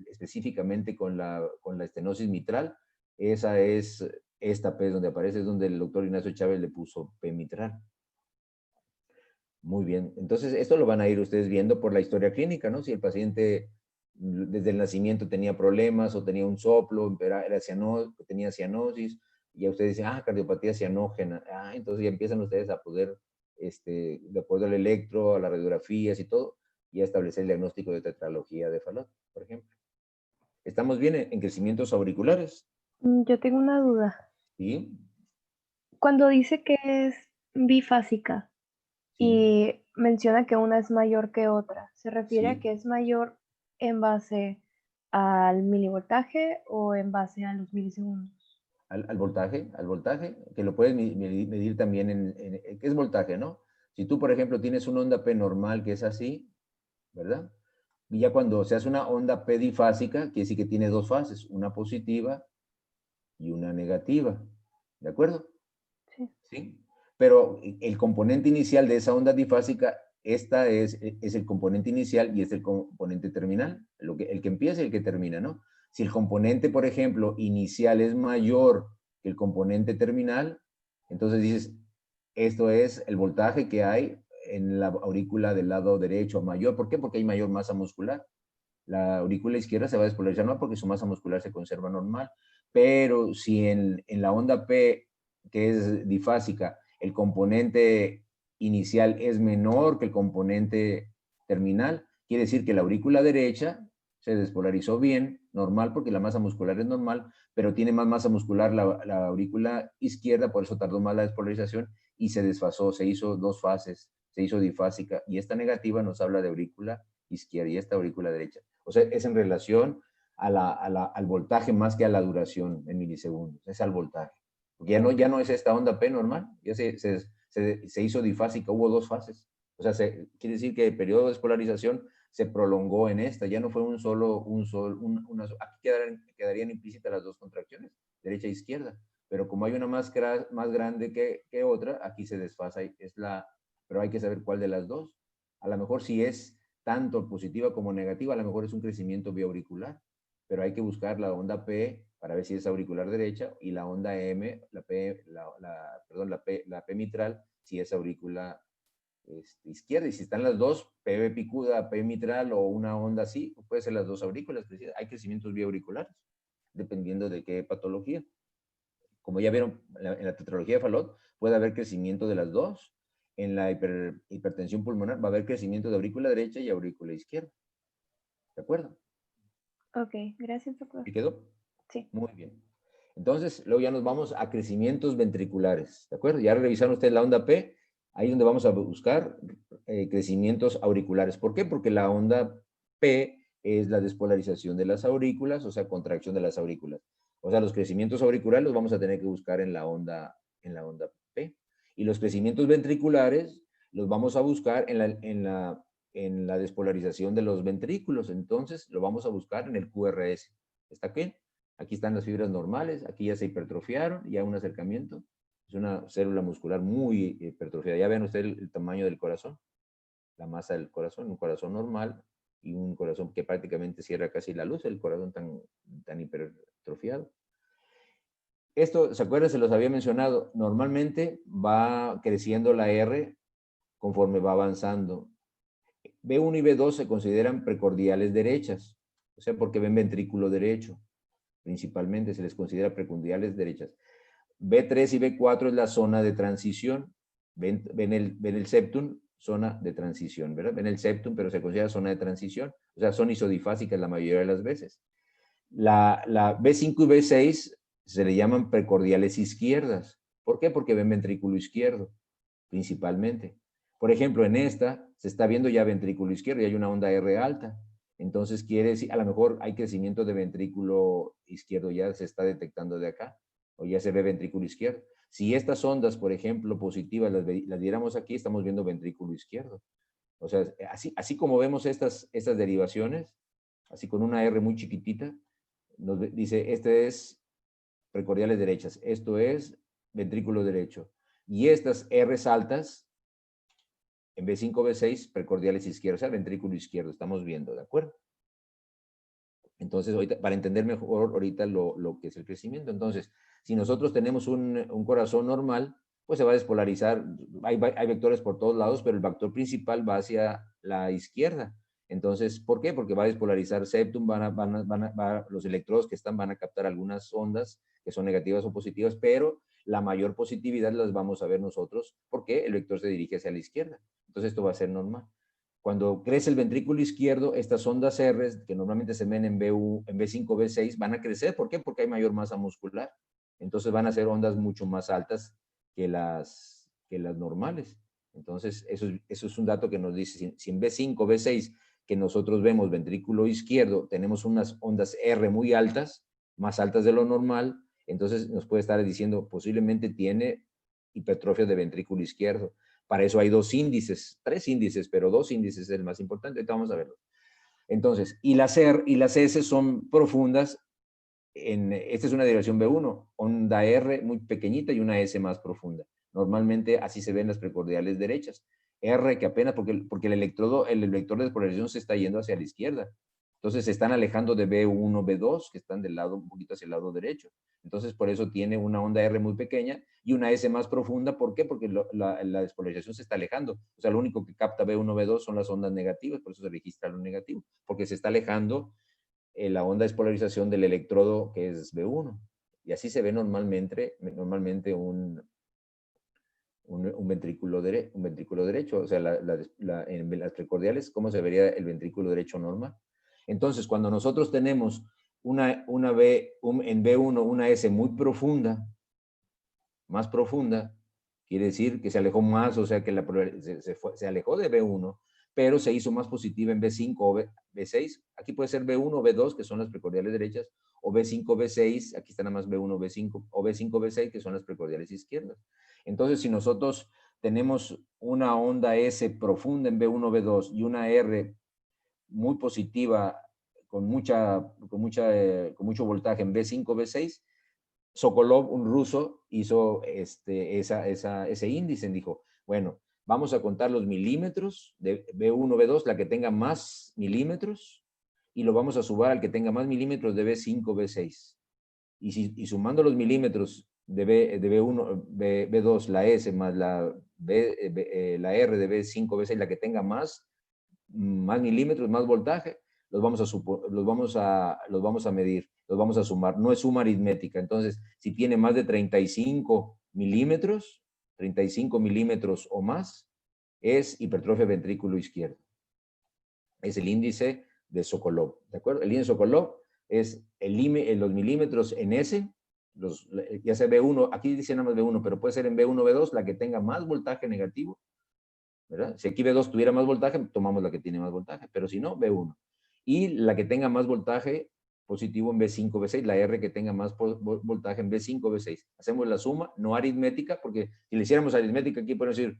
específicamente con la estenosis mitral, esa es esta P donde aparece, es donde el doctor Ignacio Chávez le puso P mitral. Muy bien, entonces esto lo van a ir ustedes viendo por la historia clínica, ¿no? Si el paciente desde el nacimiento tenía problemas o tenía un soplo, tenía cianosis, y a ustedes dicen, cardiopatía cianógena, entonces ya empiezan ustedes a poder, de acuerdo al electro, a las radiografías y todo, y a establecer el diagnóstico de tetralogía de Fallot, por ejemplo. ¿Estamos bien en crecimientos auriculares? Yo tengo una duda. Sí. Cuando dice que es bifásica Sí. y menciona que una es mayor que otra, ¿se refiere Sí. a que es mayor en base al milivoltaje o en base a los milisegundos? Al voltaje, que lo puedes medir también ¿qué es voltaje, no? Si tú, por ejemplo, tienes una onda P normal que es así, ¿verdad? Y ya cuando se hace una onda P difásica, quiere decir que tiene dos fases, una positiva y una negativa, ¿de acuerdo? Sí. ¿Sí? Pero el componente inicial de esa onda difásica, esta es el componente inicial y es el componente terminal, el que empieza y el que termina, ¿no? Si el componente, por ejemplo, inicial es mayor que el componente terminal, entonces dices, esto es el voltaje que hay en la aurícula del lado derecho mayor. ¿Por qué? Porque hay mayor masa muscular. La aurícula izquierda se va a despolarizar no porque su masa muscular se conserva normal, pero si en la onda P, que es difásica, el componente inicial es menor que el componente terminal, quiere decir que la aurícula derecha se despolarizó bien, normal, porque la masa muscular es normal, pero tiene más masa muscular la aurícula izquierda, por eso tardó más la despolarización y se desfasó, se hizo dos fases, se hizo difásica, y esta negativa nos habla de aurícula izquierda y esta aurícula derecha. O sea, es en relación al voltaje más que a la duración en milisegundos, es al voltaje. Porque ya no es esta onda P normal, ya se hizo difásica, hubo dos fases. O sea, quiere decir que el periodo de despolarización se prolongó en esta, ya no fue aquí quedarían implícitas las dos contracciones, derecha e izquierda. Pero como hay una más grande que otra, aquí se desfasa, pero hay que saber cuál de las dos. A lo mejor si es tanto positiva como negativa, a lo mejor es un crecimiento biauricular, pero hay que buscar la onda P para ver si es auricular derecha, y la onda M, la P mitral, si es aurícula izquierda. Y si están las dos, P picuda, P mitral o una onda así, puede ser las dos aurículas. Hay crecimientos biauriculares, dependiendo de qué patología. Como ya vieron, en la tetralogía de Fallot puede haber crecimiento de las dos. En la hipertensión pulmonar va a haber crecimiento de aurícula derecha y aurícula izquierda. ¿De acuerdo? Ok, gracias, doctor. ¿Y quedó? Sí. Muy bien. Entonces, luego ya nos vamos a crecimientos ventriculares. ¿De acuerdo? Ya revisaron ustedes la onda P. Ahí es donde vamos a buscar crecimientos auriculares. ¿Por qué? Porque la onda P es la despolarización de las aurículas, o sea, contracción de las aurículas. O sea, los crecimientos auriculares los vamos a tener que buscar en la onda P. Y los crecimientos ventriculares los vamos a buscar en la despolarización de los ventrículos. Entonces, lo vamos a buscar en el QRS. ¿Está aquí? Aquí están las fibras normales, aquí ya se hipertrofiaron, ya un acercamiento. Es una célula muscular muy hipertrofiada. Ya ven ustedes el tamaño del corazón, la masa del corazón, un corazón normal y un corazón que prácticamente cierra casi la luz, el corazón tan hipertrofiado. Esto, ¿se acuerdan? Se los había mencionado. Normalmente va creciendo la R conforme va avanzando. B1 y B2 se consideran precordiales derechas, o sea, porque ven ventrículo derecho. principalmente se les considera precordales derechas. B3 y B4 es la zona de transición. Ven el septum, zona de transición, ¿verdad? Ven el septum, pero se considera zona de transición. O sea, son isodifásicas la mayoría de las veces. La B5 y B6 se le llaman precordiales izquierdas. ¿Por qué? Porque ven ventrículo izquierdo, principalmente. Por ejemplo, en esta se está viendo ya ventrículo izquierdo y hay una onda R alta. Entonces quiere decir, a lo mejor hay crecimiento de ventrículo izquierdo, ya se está detectando de acá, o ya se ve ventrículo izquierdo. Si estas ondas, por ejemplo, positivas, las diéramos aquí, estamos viendo ventrículo izquierdo. O sea, así como vemos estas derivaciones, así con una R muy chiquitita, nos dice, este es precordiales derechas, esto es ventrículo derecho. Y estas R's altas, en B5, B6, precordiales izquierdos, o sea, ventrículo izquierdo, estamos viendo, ¿de acuerdo? Entonces, ahorita, para entender mejor ahorita lo que es el crecimiento, entonces, si nosotros tenemos un corazón normal, pues se va a despolarizar, hay vectores por todos lados, pero el vector principal va hacia la izquierda. Entonces, ¿por qué? Porque va a despolarizar septum, los electrodos que están van a captar algunas ondas que son negativas o positivas, pero la mayor positividad las vamos a ver nosotros porque el vector se dirige hacia la izquierda. Entonces, esto va a ser normal. Cuando crece el ventrículo izquierdo, estas ondas R, que normalmente se ven en B5, B6, van a crecer. ¿Por qué? Porque hay mayor masa muscular. Entonces van a ser ondas mucho más altas que las normales. Entonces, eso es un dato que nos dice, si en B5, B6, que nosotros vemos ventrículo izquierdo, tenemos unas ondas R muy altas, más altas de lo normal, entonces nos puede estar diciendo, posiblemente tiene hipertrofia de ventrículo izquierdo. Para eso hay 2 índices, 3 índices, pero 2 índices es el más importante. Ahorita vamos a verlo. Entonces, y las R y las S son profundas. Esta es una derivación B1, onda R muy pequeñita y una S más profunda. Normalmente así se ven las precordiales derechas. R que apenas, porque el vector de despolarización se está yendo hacia la izquierda. Entonces se están alejando de B1, B2, que están del lado, un poquito hacia el lado derecho. Entonces por eso tiene una onda R muy pequeña y una S más profunda. ¿Por qué? Porque la despolarización se está alejando. O sea, lo único que capta B1, B2 son las ondas negativas, por eso se registra lo negativo, porque se está alejando la onda de despolarización del electrodo que es B1. Y así se ve normalmente un ventrículo derecho. O sea, en las precordiales, ¿cómo se vería el ventrículo derecho normal? Entonces, cuando nosotros tenemos en B1 una S muy profunda, más profunda, quiere decir que se alejó más, o sea que se alejó de B1, pero se hizo más positiva en B5 o B6. Aquí puede ser B1 o B2, que son las precordiales derechas, o B5, B6, aquí está nada más B1, B5, o B5, B6, que son las precordiales izquierdas. Entonces, si nosotros tenemos una onda S profunda en B1, B2 y una R muy positiva con mucho voltaje en B5, B6, Sokolov, un ruso, hizo ese índice. Dijo, bueno, vamos a contar los milímetros de B1, B2, la que tenga más milímetros, y lo vamos a sumar al que tenga más milímetros de B5, B6. Y sumando los milímetros de B1, B2, la S, más la R de B5, B6, la que tenga más milímetros, más voltaje, los vamos a medir, los vamos a sumar. No es suma aritmética. Entonces, si tiene más de 35 milímetros o más, es hipertrofia ventrículo izquierdo. Es el índice de Sokolov, ¿de acuerdo? El índice de Sokolov es los milímetros en S, ya sea B1, aquí dice nada más B1, pero puede ser en B1, B2, la que tenga más voltaje negativo, ¿verdad? Si aquí B2 tuviera más voltaje, tomamos la que tiene más voltaje, pero si no, B1. Y la que tenga más voltaje positivo en B5, B6, la R que tenga más voltaje en B5, B6. Hacemos la suma, no aritmética, porque si le hiciéramos aritmética, aquí podemos decir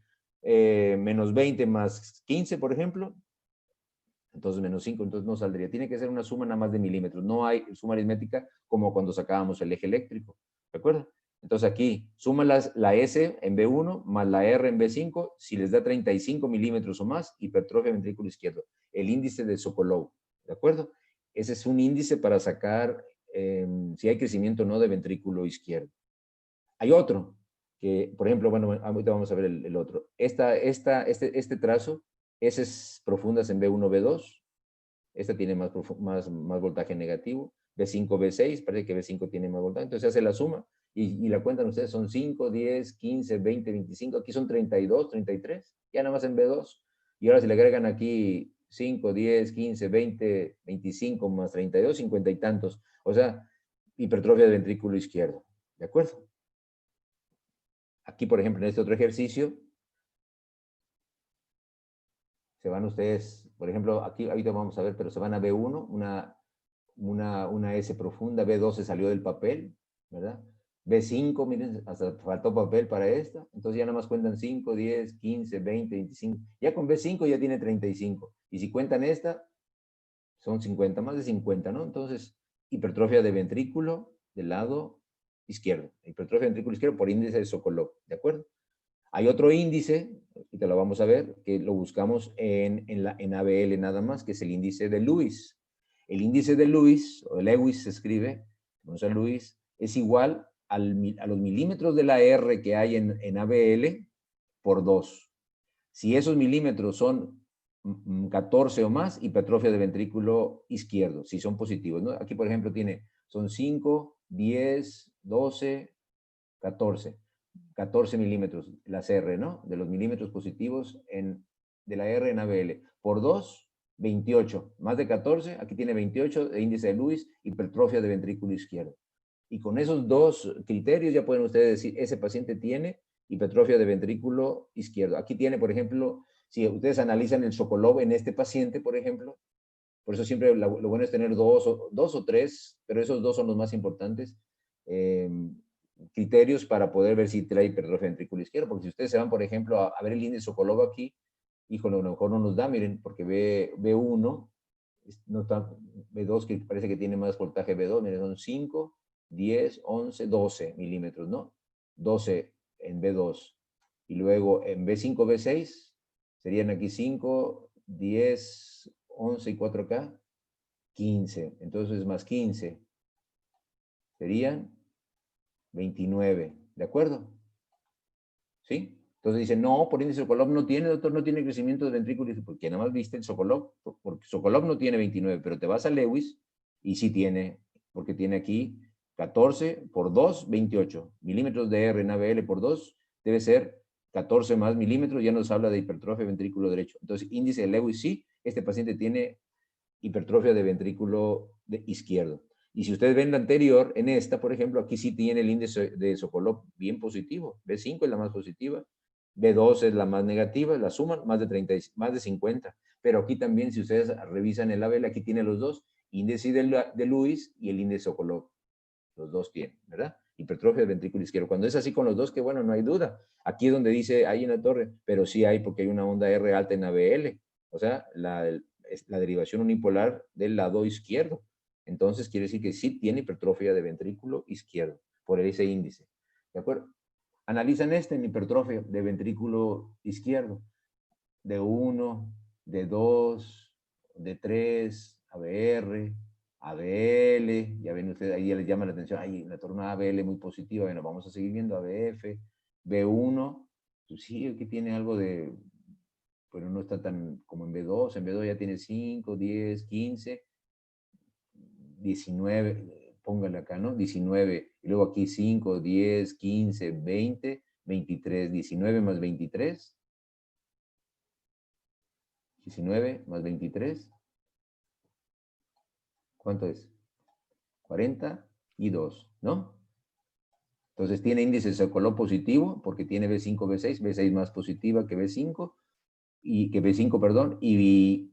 menos 20 más 15, por ejemplo, entonces menos 5, entonces no saldría. Tiene que ser una suma nada más de milímetros. No hay suma aritmética como cuando sacábamos el eje eléctrico, ¿de acuerdo? Entonces aquí, suma la S en B1 más la R en B5, si les da 35 milímetros o más, hipertrofia ventrículo izquierdo. El índice de Sokolov, ¿de acuerdo? Ese es un índice para sacar si hay crecimiento o no de ventrículo izquierdo. Hay otro, que por ejemplo, bueno, ahorita vamos a ver el otro. Este trazo, S profundas en B1, B2. Esta tiene más voltaje negativo. B5, B6, parece que B5 tiene más voltaje, entonces se hace la suma y la cuentan ustedes, son 5, 10, 15, 20, 25, aquí son 32, 33, ya nada más en B2. Y ahora si le agregan aquí 5, 10, 15, 20, 25 más 32, 50 y tantos. O sea, hipertrofia del ventrículo izquierdo. ¿De acuerdo? Aquí, por ejemplo, en este otro ejercicio, se van ustedes, por ejemplo, aquí ahorita vamos a ver, pero se van a B1, una S profunda, B2 se salió del papel, ¿verdad? B5, miren, hasta faltó papel para esta, entonces ya nada más cuentan 5, 10, 15, 20, 25, ya con B5 ya tiene 35, y si cuentan esta, son 50, más de 50, ¿no? Entonces, hipertrofia de ventrículo del lado izquierdo, hipertrofia de ventrículo izquierdo por índice de Sokolov, ¿de acuerdo? Hay otro índice, y te lo vamos a ver, que lo buscamos en ABL nada más, que es el índice de Lewis. El índice de Lewis, o Lewis se escribe, vamos a Lewis, es igual a los milímetros de la R que hay en ABL por 2. Si esos milímetros son 14 o más, hipertrofia de ventrículo izquierdo, si son positivos, ¿no? Aquí, por ejemplo, son 5, 10, 12, 14. 14 milímetros, las R, ¿no? De los milímetros positivos de la R en ABL. Por 2, 28. Más de 14, aquí tiene 28 de índice de Lewis, hipertrofia de ventrículo izquierdo. Y con esos dos criterios ya pueden ustedes decir, ese paciente tiene hipertrofia de ventrículo izquierdo. Aquí tiene, por ejemplo, si ustedes analizan el Sokolov en este paciente, por ejemplo, por eso siempre lo bueno es tener dos o tres, pero esos dos son los más importantes. Criterios para poder ver si trae hipertrofia ventrículo izquierdo, porque si ustedes se van, por ejemplo, a ver el índice Sokolov aquí, híjole, a lo mejor no nos da, miren, porque B1, no está, B2 que parece que tiene más voltaje B2, miren, son 5, 10, 11, 12 milímetros, ¿no? 12 en B2. Y luego en B5, B6, serían aquí 5, 10, 11 y 4 acá, 15. Entonces más 15 serían 29, ¿de acuerdo? ¿Sí? Entonces dice, no, por índice Sokolov no tiene, doctor, no tiene crecimiento de ventrículo, porque nada más viste el Sokolov, porque Sokolov no tiene 29, pero te vas a Lewis y sí tiene, porque tiene aquí 14 por 2, 28 milímetros de R en ABL por 2, debe ser 14 más milímetros, ya nos habla de hipertrofia de ventrículo derecho. Entonces, índice de Lewis sí, este paciente tiene hipertrofia de ventrículo izquierdo. Y si ustedes ven la anterior, en esta, por ejemplo, aquí sí tiene el índice de Sokolov bien positivo. B5 es la más positiva, B2 es la más negativa, la suman más de 30, más de 50. Pero aquí también, si ustedes revisan el ABL, aquí tiene los dos, índice de Lewis y el índice Sokolov. Los dos tienen, ¿verdad? Hipertrofia del ventrículo izquierdo. Cuando es así con los dos, que bueno, no hay duda. Aquí es donde dice, hay en la torre, pero sí hay porque hay una onda R alta en ABL. O sea, la derivación unipolar del lado izquierdo. Entonces quiere decir que sí tiene hipertrofia de ventrículo izquierdo, por ese índice. ¿De acuerdo? Analizan en hipertrofia de ventrículo izquierdo. De 1, de 2, de 3, ABR, ABL, ya ven ustedes, ahí ya les llama la atención, ahí la torna ABL muy positiva, bueno, vamos a seguir viendo ABF, B1, pues sí, aquí tiene algo de, pero no está tan como en B2 ya tiene 5, 10, 15, 19, póngale acá, ¿no? 19, y luego aquí 5, 10, 15, 20, 23, 19 más 23, 19 más 23, ¿cuánto es? 42, ¿no? Entonces tiene índice de Sokolov positivo, porque tiene B5, B6, B6 más positiva que B5, y que B5, perdón, y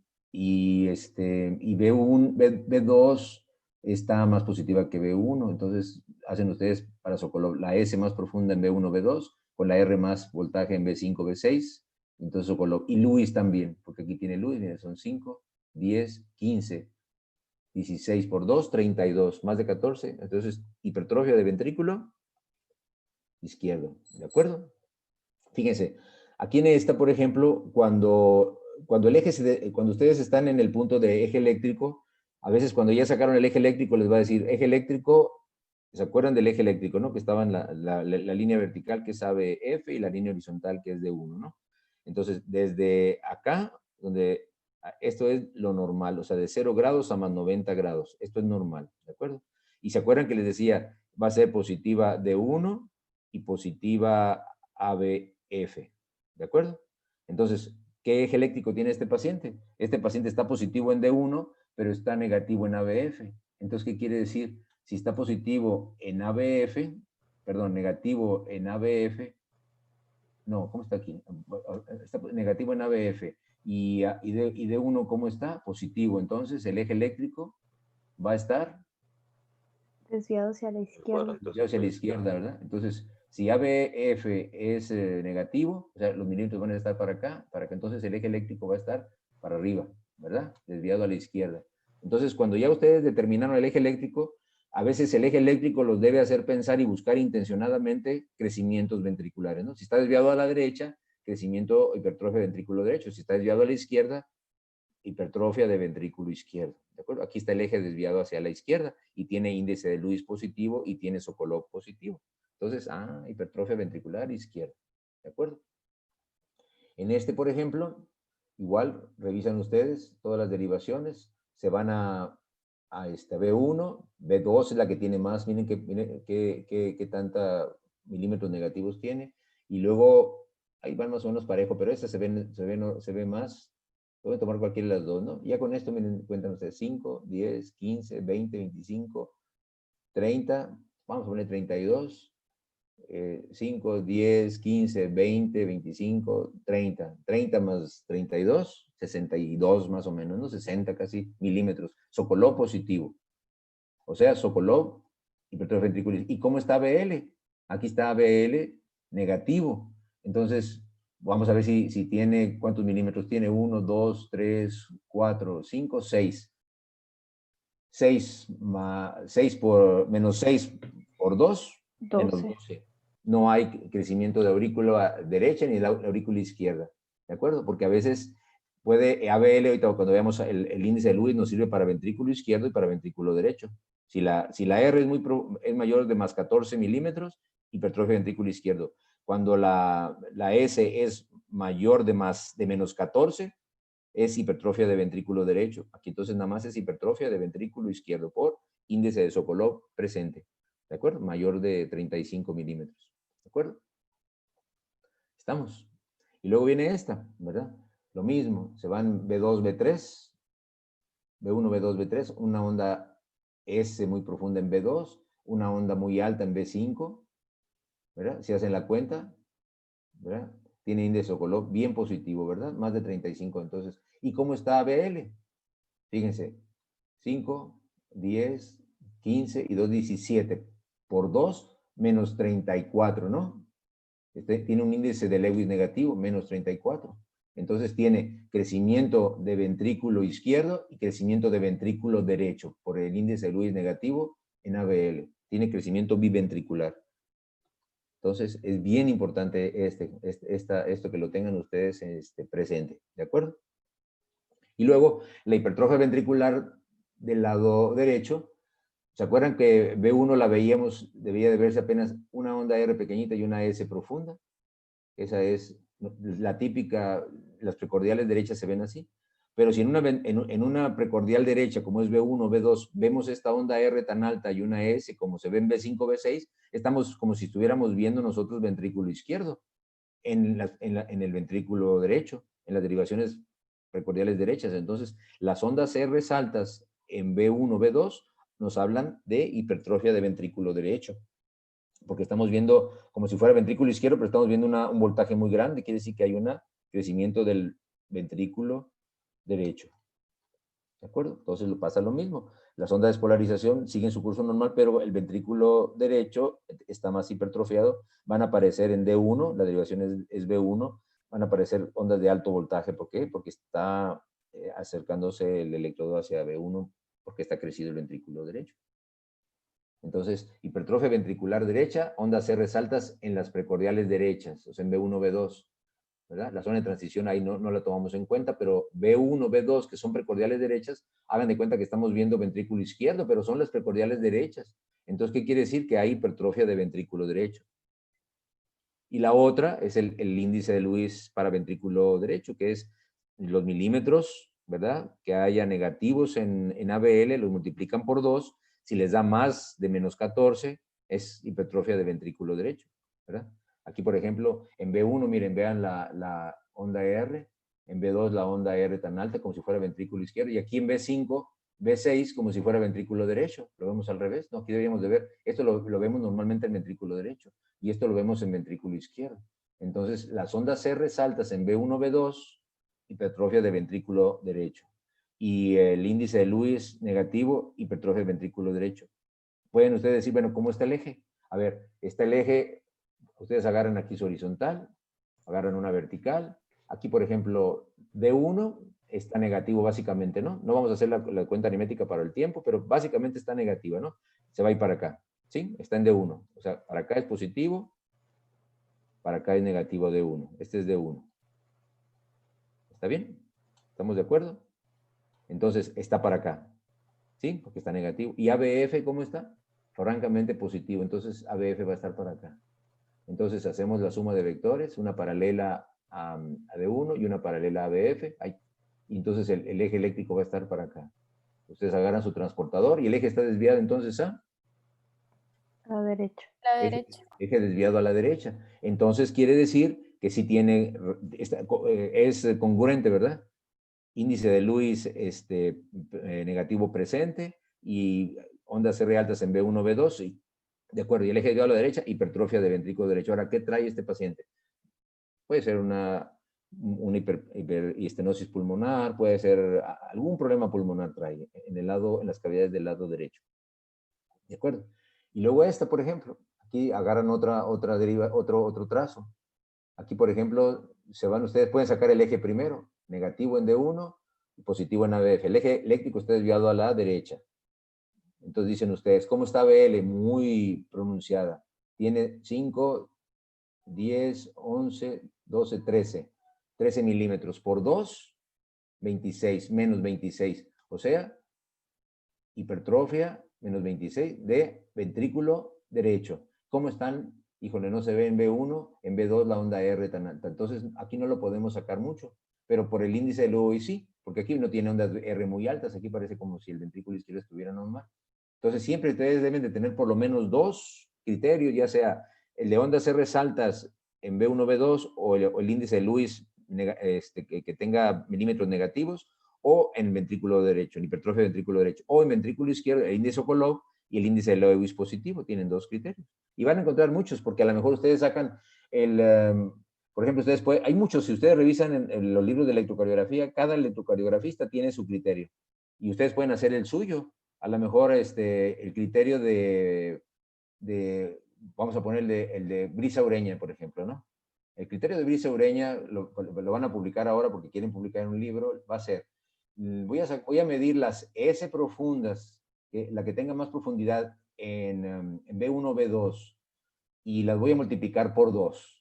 B2 está más positiva que B1, entonces hacen ustedes para Sokolov la S más profunda en B1, B2, con la R más voltaje en B5, B6, entonces Sokolov, y Lewis también, porque aquí tiene Lewis, miren, son 5, 10, 15, 16 por 2, 32, más de 14, entonces hipertrofia de ventrículo izquierdo, ¿de acuerdo? Fíjense, aquí en esta, por ejemplo, cuando ustedes están en el punto de eje eléctrico, a veces cuando ya sacaron el eje eléctrico les va a decir, eje eléctrico, ¿se acuerdan del eje eléctrico, no? Que estaba en la línea vertical que es ABF y la línea horizontal que es D1, ¿no? Entonces, desde acá, donde Esto es lo normal, o sea, de 0 grados a más 90 grados. Esto es normal, ¿de acuerdo? Y se acuerdan que les decía, va a ser positiva D1 y positiva ABF, ¿de acuerdo? Entonces, ¿qué eje eléctrico tiene este paciente? Este paciente está positivo en D1, pero está negativo en ABF. Entonces, ¿qué quiere decir? Si está positivo en ABF, perdón, negativo en ABF, no, ¿cómo está aquí? Está negativo en ABF y D1, ¿cómo está? Positivo. Entonces, el eje eléctrico va a estar Desviado hacia la izquierda. desviado hacia la izquierda, ¿verdad? Entonces, si ABF es negativo, o sea, los milímetros van a estar para acá, entonces el eje eléctrico va a estar para arriba, ¿verdad? Desviado a la izquierda. Entonces, cuando ya ustedes determinaron el eje eléctrico, a veces el eje eléctrico los debe hacer pensar y buscar intencionadamente crecimientos ventriculares, ¿no? Si está desviado a la derecha, crecimiento, hipertrofia de ventrículo derecho. Si está desviado a la izquierda, hipertrofia de ventrículo izquierdo, ¿de acuerdo? Aquí está el eje desviado hacia la izquierda y tiene índice de Lewis positivo y tiene Sokolov positivo. Entonces, hipertrofia ventricular izquierda, ¿de acuerdo? En este, por ejemplo, igual, revisan ustedes todas las derivaciones, se van a B1, B2 es la que tiene más, miren qué tanta milímetros negativos tiene, y luego, ahí van más o menos parejo, pero esta se ve más. Pueden tomar cualquiera de las dos, ¿no? Ya con esto, miren, cuentan ustedes 5, 10, 15, 20, 25, 30, vamos a poner 32, 5, 10, 15, 20, 25, 30. 30 más 32, 62 más o menos, ¿no? 60 casi milímetros. Sokolov positivo. O sea, Sokolov, hipertrofia ventricular. ¿Y cómo está BL? Aquí está BL negativo. Entonces, vamos a ver si tiene, ¿cuántos milímetros tiene? 1, 2, 3, 4, 5, 6. 6 por, menos 6 por 2, menos 12. 12. No hay crecimiento de aurícula derecha ni de la aurícula izquierda. ¿De acuerdo? Porque a veces puede, ABL, ahorita cuando veamos el índice de Lewis nos sirve para ventrículo izquierdo y para ventrículo derecho. Si la R es mayor de más 14 milímetros, hipertrofia de ventrículo izquierdo. Cuando la S es mayor de menos 14, es hipertrofia de ventrículo derecho. Aquí entonces nada más es hipertrofia de ventrículo izquierdo por índice de Sokolov presente. ¿De acuerdo? Mayor de 35 milímetros. ¿De acuerdo? Estamos. Y luego viene esta, ¿verdad? Lo mismo, se van B2, B3, B1, B2, B3, una onda S muy profunda en B2, una onda muy alta en B5, ¿verdad? Si hacen la cuenta, ¿verdad? Tiene índice Sokolov bien positivo, ¿verdad? Más de 35, entonces. ¿Y cómo está ABL? Fíjense, 5, 10, 15 y 2, 17. Por 2, menos 34, ¿no? Tiene un índice de Lewis negativo, menos 34. Entonces tiene crecimiento de ventrículo izquierdo y crecimiento de ventrículo derecho por el índice de Lewis negativo en ABL. Tiene crecimiento biventricular. Entonces, es bien importante esto que lo tengan ustedes presente, ¿de acuerdo? Y luego, la hipertrofia ventricular del lado derecho, ¿se acuerdan que B1 la veíamos, debía de verse apenas una onda R pequeñita y una S profunda? Esa es la típica, las precordiales derechas se ven así. Pero si en una precordial derecha, como es B1, B2, vemos esta onda R tan alta y una S, como se ve en B5, B6, estamos como si estuviéramos viendo nosotros ventrículo izquierdo en el ventrículo derecho, en las derivaciones precordiales derechas. Entonces, las ondas R altas en B1, B2 nos hablan de hipertrofia de ventrículo derecho, porque estamos viendo como si fuera ventrículo izquierdo, pero estamos viendo un voltaje muy grande, quiere decir que hay un crecimiento del ventrículo derecho. ¿De acuerdo? Entonces pasa lo mismo. Las ondas de despolarización siguen su curso normal, pero el ventrículo derecho está más hipertrofiado. Van a aparecer en D1, la derivación es B1, van a aparecer ondas de alto voltaje. ¿Por qué? Porque está acercándose el electrodo hacia B1, porque está crecido el ventrículo derecho. Entonces, hipertrofia ventricular derecha, ondas R altas en las precordiales derechas, o sea, en B1, B2. ¿Verdad? La zona de transición ahí no la tomamos en cuenta, pero B1, B2, que son precordiales derechas, hagan de cuenta que estamos viendo ventrículo izquierdo, pero son las precordiales derechas. Entonces, ¿qué quiere decir? Que hay hipertrofia de ventrículo derecho. Y la otra es el índice de Lewis para ventrículo derecho, que es los milímetros ¿verdad? Que haya negativos en ABL, los multiplican por 2. Si les da más de menos 14, es hipertrofia de ventrículo derecho, ¿verdad? Aquí, por ejemplo, en B1, miren, vean la onda R, en B2 la onda R tan alta como si fuera ventrículo izquierdo, y aquí en B5, B6 como si fuera ventrículo derecho. Lo vemos al revés, ¿no? Aquí deberíamos de ver, esto lo vemos normalmente en ventrículo derecho, y esto lo vemos en ventrículo izquierdo. Entonces, las ondas R altas en B1, B2, hipertrofia de ventrículo derecho. Y el índice de Lewis negativo, hipertrofia de ventrículo derecho. Pueden ustedes decir, bueno, ¿cómo está el eje? A ver, está el eje, ustedes agarran aquí su horizontal, agarran una vertical. Aquí, por ejemplo, D1 está negativo básicamente, ¿no? No vamos a hacer la cuenta aritmética para el tiempo, pero básicamente está negativa, ¿no? Se va a ir para acá, ¿sí? Está en D1. O sea, para acá es positivo, para acá es negativo D1. Este es D1. ¿Está bien? ¿Estamos de acuerdo? Entonces, está para acá, ¿sí? Porque está negativo. ¿Y ABF cómo está? Francamente positivo. Entonces, ABF va a estar para acá. Entonces, hacemos la suma de vectores, una paralela a D1 y una paralela a ABF. Y entonces, el eje eléctrico va a estar para acá. Ustedes agarran su transportador y el eje está desviado entonces a... A la derecha. La derecha. Eje desviado a la derecha. Entonces, quiere decir que sí tiene... es congruente, ¿verdad? Índice de Lewis negativo presente y ondas R altas en B1, B2, y, de acuerdo, y el eje desviado a la derecha, hipertrofia de ventrículo derecho. Ahora, ¿qué trae este paciente? Puede ser una hiperestenosis pulmonar, puede ser algún problema pulmonar trae en las cavidades del lado derecho. ¿De acuerdo? Y luego esta, por ejemplo, aquí agarran otra deriva, otro trazo. Aquí, por ejemplo, ustedes pueden sacar el eje primero, negativo en D1 y positivo en ABF. El eje eléctrico está desviado a la derecha. Entonces dicen ustedes, ¿cómo está ABL? Muy pronunciada. Tiene 5, 10, 11, 12, 13. 13 milímetros por 2, 26, menos 26. O sea, hipertrofia, menos 26 de ventrículo derecho. ¿Cómo están? Híjole, no se ve en B1, en B2 la onda R tan alta. Entonces, aquí no lo podemos sacar mucho, pero por el índice de Lewis sí, porque aquí no tiene ondas R muy altas, aquí parece como si el ventrículo izquierdo estuviera normal. Entonces, siempre ustedes deben de tener por lo menos 2 criterios, ya sea el de ondas R altas en B1, B2, o el índice de Lewis que tenga milímetros negativos, o en ventrículo derecho, en hipertrofia de ventrículo derecho, o en ventrículo izquierdo, el índice Sokolov y el índice de Lewis positivo, tienen 2 criterios. Y van a encontrar muchos, porque a lo mejor ustedes sacan por ejemplo, hay muchos, si ustedes revisan en los libros de electrocardiografía, cada electrocardiografista tiene su criterio, y ustedes pueden hacer el suyo. A lo mejor el criterio vamos a poner el de Brisa Ureña, por ejemplo, ¿no? El criterio de Brisa Ureña lo van a publicar ahora porque quieren publicar en un libro, va a ser, voy a medir las S profundas, la que tenga más profundidad en B1, B2, y las voy a multiplicar por 2.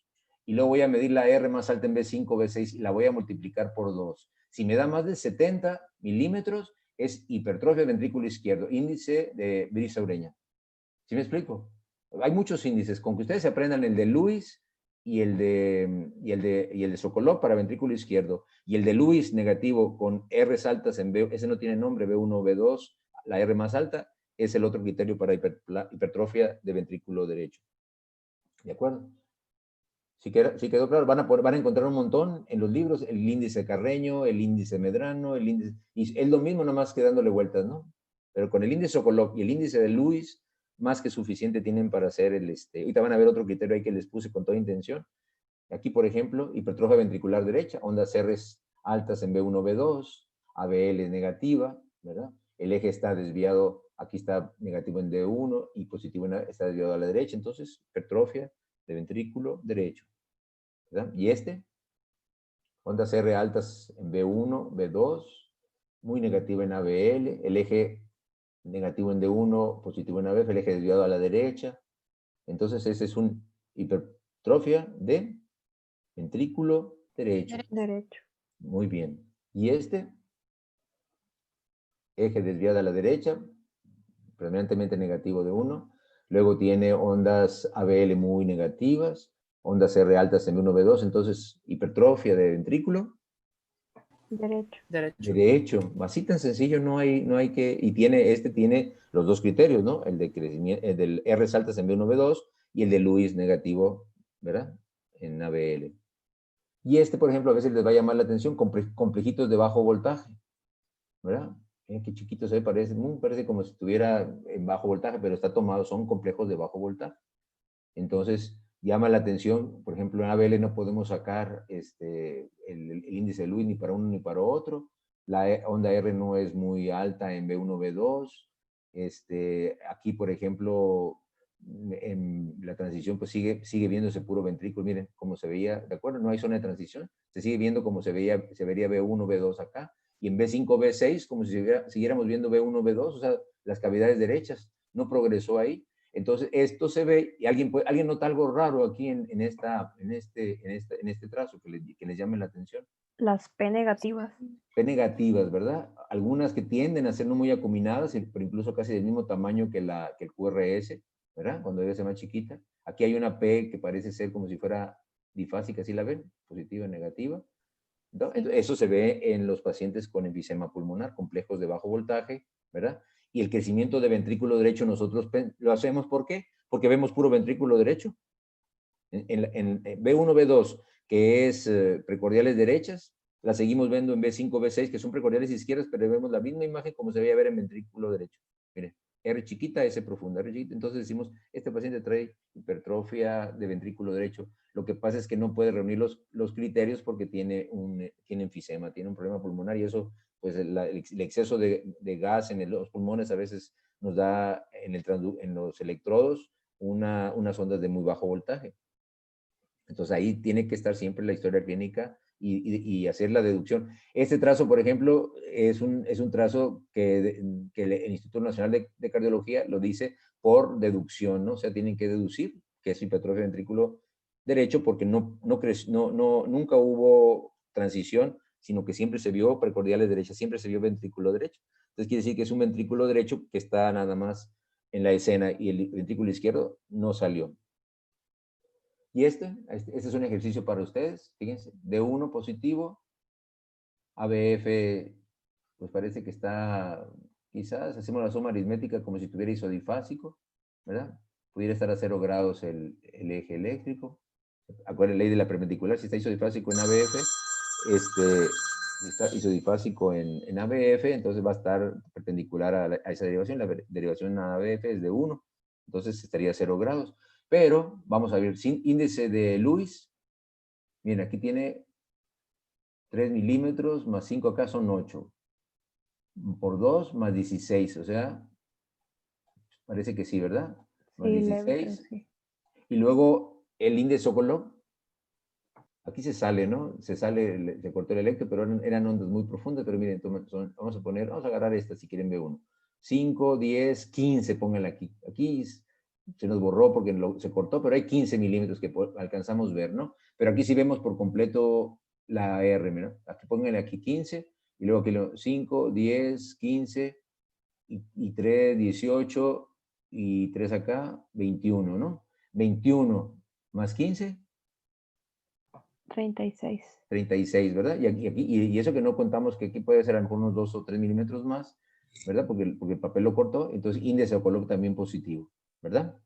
Y luego voy a medir la R más alta en B5, B6, y la voy a multiplicar por 2. Si me da más de 70 milímetros, es hipertrofia del ventrículo izquierdo, índice de Brisa Ureña. ¿Sí me explico? Hay muchos índices, con que ustedes se aprendan el de Lewis y el de Sokolov para ventrículo izquierdo, y el de Lewis negativo con R altas en B, ese no tiene nombre, B1, B2, la R más alta, es el otro criterio para hipertrofia de ventrículo derecho. ¿De acuerdo? ¿Sí quedó claro? Van a encontrar un montón en los libros, el índice Carreño, el índice Medrano, y es lo mismo, nada más que dándole vueltas, ¿no? Pero con el índice Sokolov y el índice de Lewis, más que suficiente tienen para hacer ahorita van a ver otro criterio ahí que les puse con toda intención. Aquí, por ejemplo, hipertrofia ventricular derecha, ondas R altas en B1, B2, ABL negativa, ¿verdad? El eje está desviado, aquí está negativo en D1 y positivo está desviado a la derecha, entonces hipertrofia de ventrículo derecho, ¿verdad? Y ondas R altas en B1, B2, muy negativa en ABL, el eje negativo en D1, positivo en ABF, el eje desviado a la derecha. Entonces ese es un hipertrofia de ventrículo derecho. Derecho. Muy bien. Y eje desviado a la derecha, predominantemente negativo de 1. Luego tiene ondas ABL muy negativas, ondas R altas en B1, B2, entonces hipertrofia de ventrículo Derecho. Derecho. Derecho, así tan sencillo, no hay que, y tiene los dos criterios, ¿no? El de crecimiento, el del R altas en B1, B2 y el de Lewis negativo, ¿verdad? En ABL. Y por ejemplo, a veces les va a llamar la atención complejitos de bajo voltaje, ¿verdad? Miren qué chiquito se ve, parece como si estuviera en bajo voltaje, pero está tomado, son complejos de bajo voltaje. Entonces, llama la atención, por ejemplo, en ABL no podemos sacar el índice de Lewis ni para uno ni para otro. La onda R no es muy alta en B1, B2. Aquí, por ejemplo, en la transición, pues sigue viéndose puro ventrículo. Miren cómo se veía, ¿de acuerdo? No hay zona de transición. Se sigue viendo como se vería B1, B2 acá. Y en B5, B6, como si siguiéramos viendo B1, B2, o sea, las cavidades derechas. No progresó ahí. Entonces, esto se ve, y alguien nota algo raro aquí en este trazo que les llame la atención. Las P negativas. P negativas, ¿verdad? Algunas que tienden a ser no muy acuminadas, pero incluso casi del mismo tamaño que el QRS, ¿verdad? Cuando debe ser más chiquita. Aquí hay una P que parece ser como si fuera difásica, ¿sí la ven? Positiva, negativa. Entonces, eso se ve en los pacientes con enfisema pulmonar, complejos de bajo voltaje, ¿verdad? Y el crecimiento de ventrículo derecho nosotros lo hacemos, ¿por qué? Porque vemos puro ventrículo derecho. En B1, B2, que es precordiales derechas, la seguimos viendo en B5, B6, que son precordiales izquierdas, pero vemos la misma imagen como se veía ver en ventrículo derecho. Miren, R chiquita, S profunda, R chiquita. Entonces decimos, este paciente trae hipertrofia de ventrículo derecho. Lo que pasa es que no puede reunir los criterios porque tiene enfisema, tiene un problema pulmonar y eso, pues el exceso de gas en los pulmones a veces nos da en los electrodos unas ondas de muy bajo voltaje. Entonces ahí tiene que estar siempre la historia clínica y hacer la deducción. Este trazo, por ejemplo, es un trazo que el Instituto Nacional de Cardiología lo dice por deducción, ¿no? O sea, tienen que deducir que es hipertrofia ventrículo derecho porque nunca hubo transición, sino que siempre se vio precordiales derechas, siempre se vio ventrículo derecho. Entonces quiere decir que es un ventrículo derecho que está nada más en la escena y el ventrículo izquierdo no salió. Y este es un ejercicio para ustedes, fíjense, D1 positivo, ABF, pues parece que está, quizás hacemos la suma aritmética como si tuviera isodifásico, ¿verdad? Pudiera estar a 0 grados el eje eléctrico. Acuérdense, ley de la perpendicular, si está isodifásico en ABF, si está isodifásico en ABF, entonces va a estar perpendicular a esa derivación. La derivación en ABF es de 1, entonces estaría a 0 grados. Pero, vamos a ver, sin índice de Lewis, miren, aquí tiene 3 milímetros, más 5 acá son 8. Por 2, más 16, o sea, parece que sí, ¿verdad? Más Sí, leve, pero 16. sí. Y luego el índice Sokolov, aquí se sale, ¿no? Se cortó el electro, pero eran ondas muy profundas, pero miren, vamos a agarrar esta si quieren B1. 5, 10, 15, pónganla aquí. Aquí se nos borró porque se cortó, pero hay 15 milímetros que alcanzamos a ver, ¿no? Pero aquí sí vemos por completo la R, ¿no? Aquí pónganle aquí 15, y luego aquí 5, 10, 15, y 3, 18, y 3 acá, 21, ¿no? 21 más 15, 36. 36, ¿verdad? Y eso que no contamos que aquí puede ser a lo mejor unos 2 o 3 milímetros más, ¿verdad? Porque el papel lo cortó, entonces índice Sokolov también positivo, ¿verdad?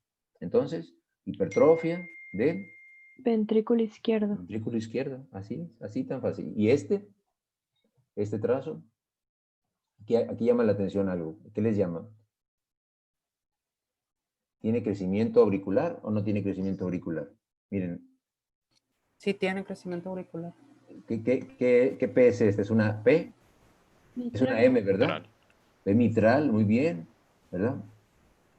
Entonces, hipertrofia de Ventrículo izquierdo. ventrículo izquierdo, así tan fácil. Y este trazo, aquí llama la atención algo. ¿Qué les llama? ¿Tiene crecimiento auricular o no tiene crecimiento auricular? Miren, Sí, tiene crecimiento auricular. ¿qué P es esta? ¿Es una P? Es una M, ¿verdad? P mitral, muy bien, ¿verdad?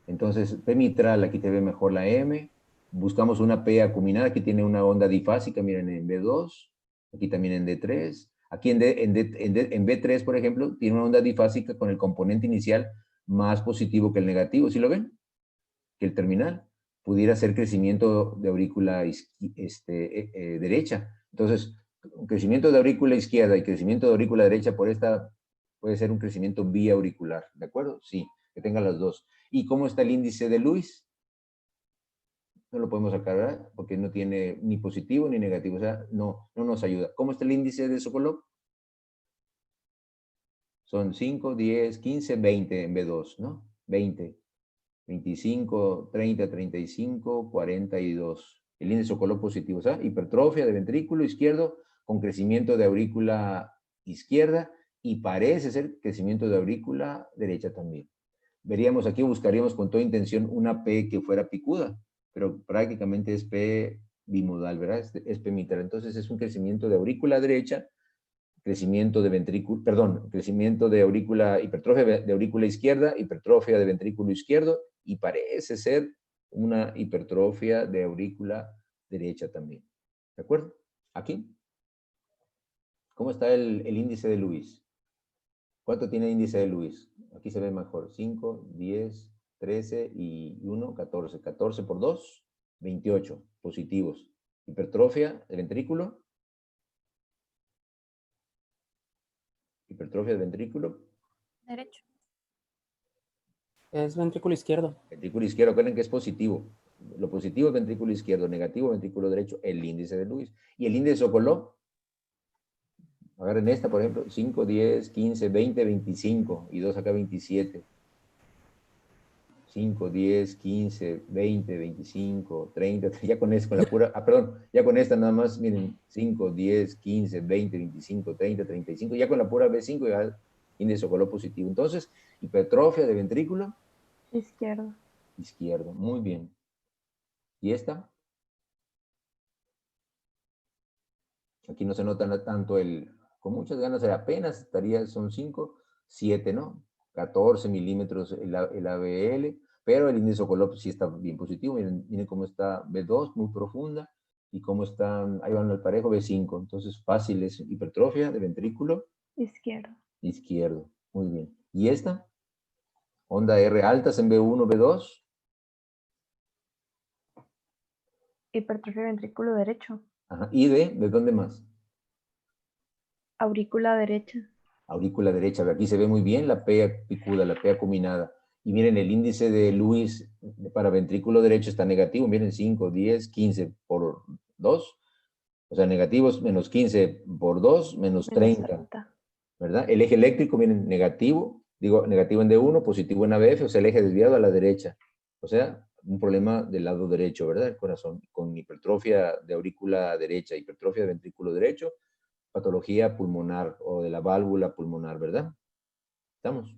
Entonces, P mitral, aquí te ve mejor la M. Buscamos una P acuminada, aquí tiene una onda difásica, miren, en B2, aquí también en D3. Aquí en B3, por ejemplo, tiene una onda difásica con el componente inicial más positivo que el negativo, ¿sí lo ven? Que el terminal pudiera ser crecimiento de aurícula derecha. Entonces, crecimiento de aurícula izquierda y crecimiento de aurícula derecha por esta puede ser un crecimiento biauricular, ¿de acuerdo? Sí, que tenga las dos. ¿Y cómo está el índice de Lewis? No lo podemos sacar, ¿verdad? Porque no tiene ni positivo ni negativo, o sea, no nos ayuda. ¿Cómo está el índice de Sokolov? Son 5, 10, 15, 20 en B2, ¿no? 20, 25, 30, 35, 42. El índice Sokolov positivo, ¿sabes? Hipertrofia de ventrículo izquierdo con crecimiento de aurícula izquierda y parece ser crecimiento de aurícula derecha también. Veríamos aquí, buscaríamos con toda intención una P que fuera picuda, pero prácticamente es P bimodal, ¿verdad? Es P mitral. Entonces es un crecimiento de aurícula derecha, crecimiento de ventrículo, perdón, crecimiento de aurícula, hipertrofia de aurícula izquierda, hipertrofia de ventrículo izquierdo, y parece ser una hipertrofia de aurícula derecha también. ¿De acuerdo? Aquí. ¿Cómo está el índice de Lewis? ¿Cuánto tiene el índice de Lewis? Aquí se ve mejor. 5, 10, 13 y 1, 14. 14 por 2, 28 positivos. Hipertrofia de ventrículo. Hipertrofia de ventrículo. Derecho. Es ventrículo izquierdo. Ventrículo izquierdo, recuerden que es positivo. Lo positivo es ventrículo izquierdo, negativo ventrículo derecho, el índice de Lewis. Y el índice de Sokolov, agarren esta, por ejemplo, 5, 10, 15, 20, 25, y 2 acá 27. 5, 10, 15, 20, 25, 30, ya con esta, con la pura, perdón, ya con esta nada más, miren, 5, 10, 15, 20, 25, 30, 35, ya con la pura B5 ya índice Sokolov positivo. Entonces, hipertrofia de ventrículo Izquierdo. izquierdo, muy bien. ¿Y esta? Aquí no se nota tanto con muchas ganas, apenas estaría, son 5, 7, ¿no? 14 milímetros el ABL, pero el índice Sokolov sí está bien positivo. Miren cómo está B2, muy profunda, y cómo están, ahí van al parejo, B5. Entonces, fácil es hipertrofia de ventrículo Izquierdo. izquierdo. Muy bien. ¿Y esta? Onda R altas en B1, B2. Hipertrofia ventrículo derecho. Ajá. ¿Y de dónde más? Aurícula derecha. Aurícula derecha, aquí se ve muy bien la P picuda, la P acuminada. Y miren, el índice de Lewis para ventrículo derecho está negativo, miren, 5, 10, 15 por 2, o sea, negativos menos 15 por 2, menos 30, ¿verdad? El eje eléctrico, miren, negativo, digo, negativo en D1, positivo en ABF, o sea, el eje desviado a la derecha. O sea, un problema del lado derecho, ¿verdad? El corazón, con hipertrofia de aurícula derecha, hipertrofia de ventrículo derecho, patología pulmonar o de la válvula pulmonar, ¿verdad? ¿Estamos?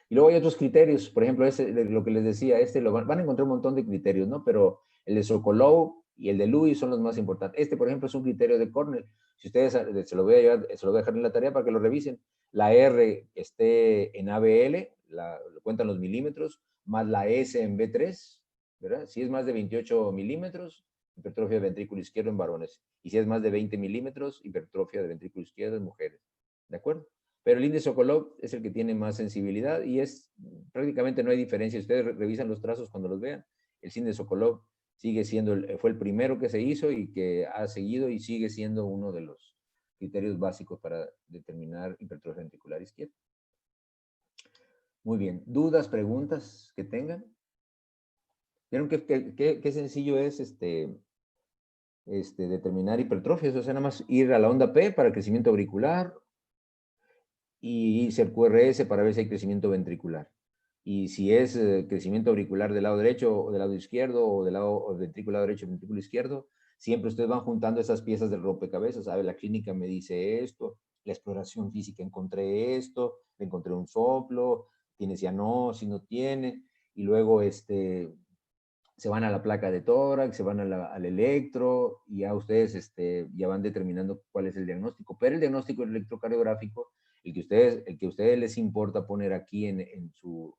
Y luego hay otros criterios, por ejemplo, lo que les decía, van a encontrar un montón de criterios, ¿no? Pero el de Sokolov y el de Lewis son los más importantes. Este, por ejemplo, es un criterio de Cornell. Si ustedes, se lo voy a dejar en la tarea para que lo revisen. La R esté en ABL, lo cuentan los milímetros, más la S en B3, ¿verdad? Si es más de 28 milímetros, hipertrofia de ventrículo izquierdo en varones. Y si es más de 20 milímetros, hipertrofia de ventrículo izquierdo en mujeres. ¿De acuerdo? Pero el índice Sokolov es el que tiene más sensibilidad y prácticamente no hay diferencia. Ustedes revisan los trazos cuando los vean. El índice Sokolov sigue siendo, fue el primero que se hizo y que ha seguido y sigue siendo uno de los criterios básicos para determinar hipertrofia ventricular izquierda. Muy bien. ¿Dudas, preguntas que tengan? ¿Vieron qué sencillo es determinar hipertrofias? O sea, nada más ir a la onda P para crecimiento auricular y irse al QRS para ver si hay crecimiento ventricular. Y si es crecimiento auricular del lado derecho o del lado izquierdo o del lado ventrículo derecho o ventrículo izquierdo, siempre ustedes van juntando esas piezas del rompecabezas. A ver, la clínica me dice esto, la exploración física encontré esto, le encontré un soplo, tiene cianosis, no tiene, y luego se van a la placa de tórax, se van al electro, y ya ustedes ya van determinando cuál es el diagnóstico. Pero el diagnóstico electrocardiográfico, el que a ustedes les importa poner aquí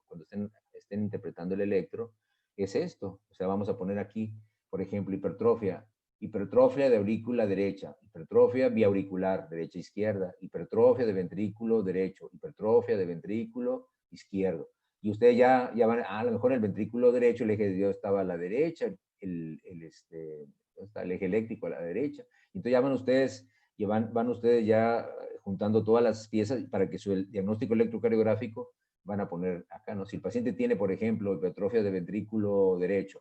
cuando estén interpretando el electro, es esto. O sea, vamos a poner aquí, por ejemplo, hipertrofia de aurícula derecha, hipertrofia biauricular, derecha-izquierda, hipertrofia de ventrículo derecho, hipertrofia de ventrículo izquierdo. Y ustedes ya van, a lo mejor en el ventrículo derecho el eje de Dios estaba a la derecha, el eje eléctrico a la derecha. Entonces ya van ustedes ya juntando todas las piezas para que su diagnóstico electrocardiográfico van a poner acá, ¿no? Si el paciente tiene, por ejemplo, hipertrofia de ventrículo derecho,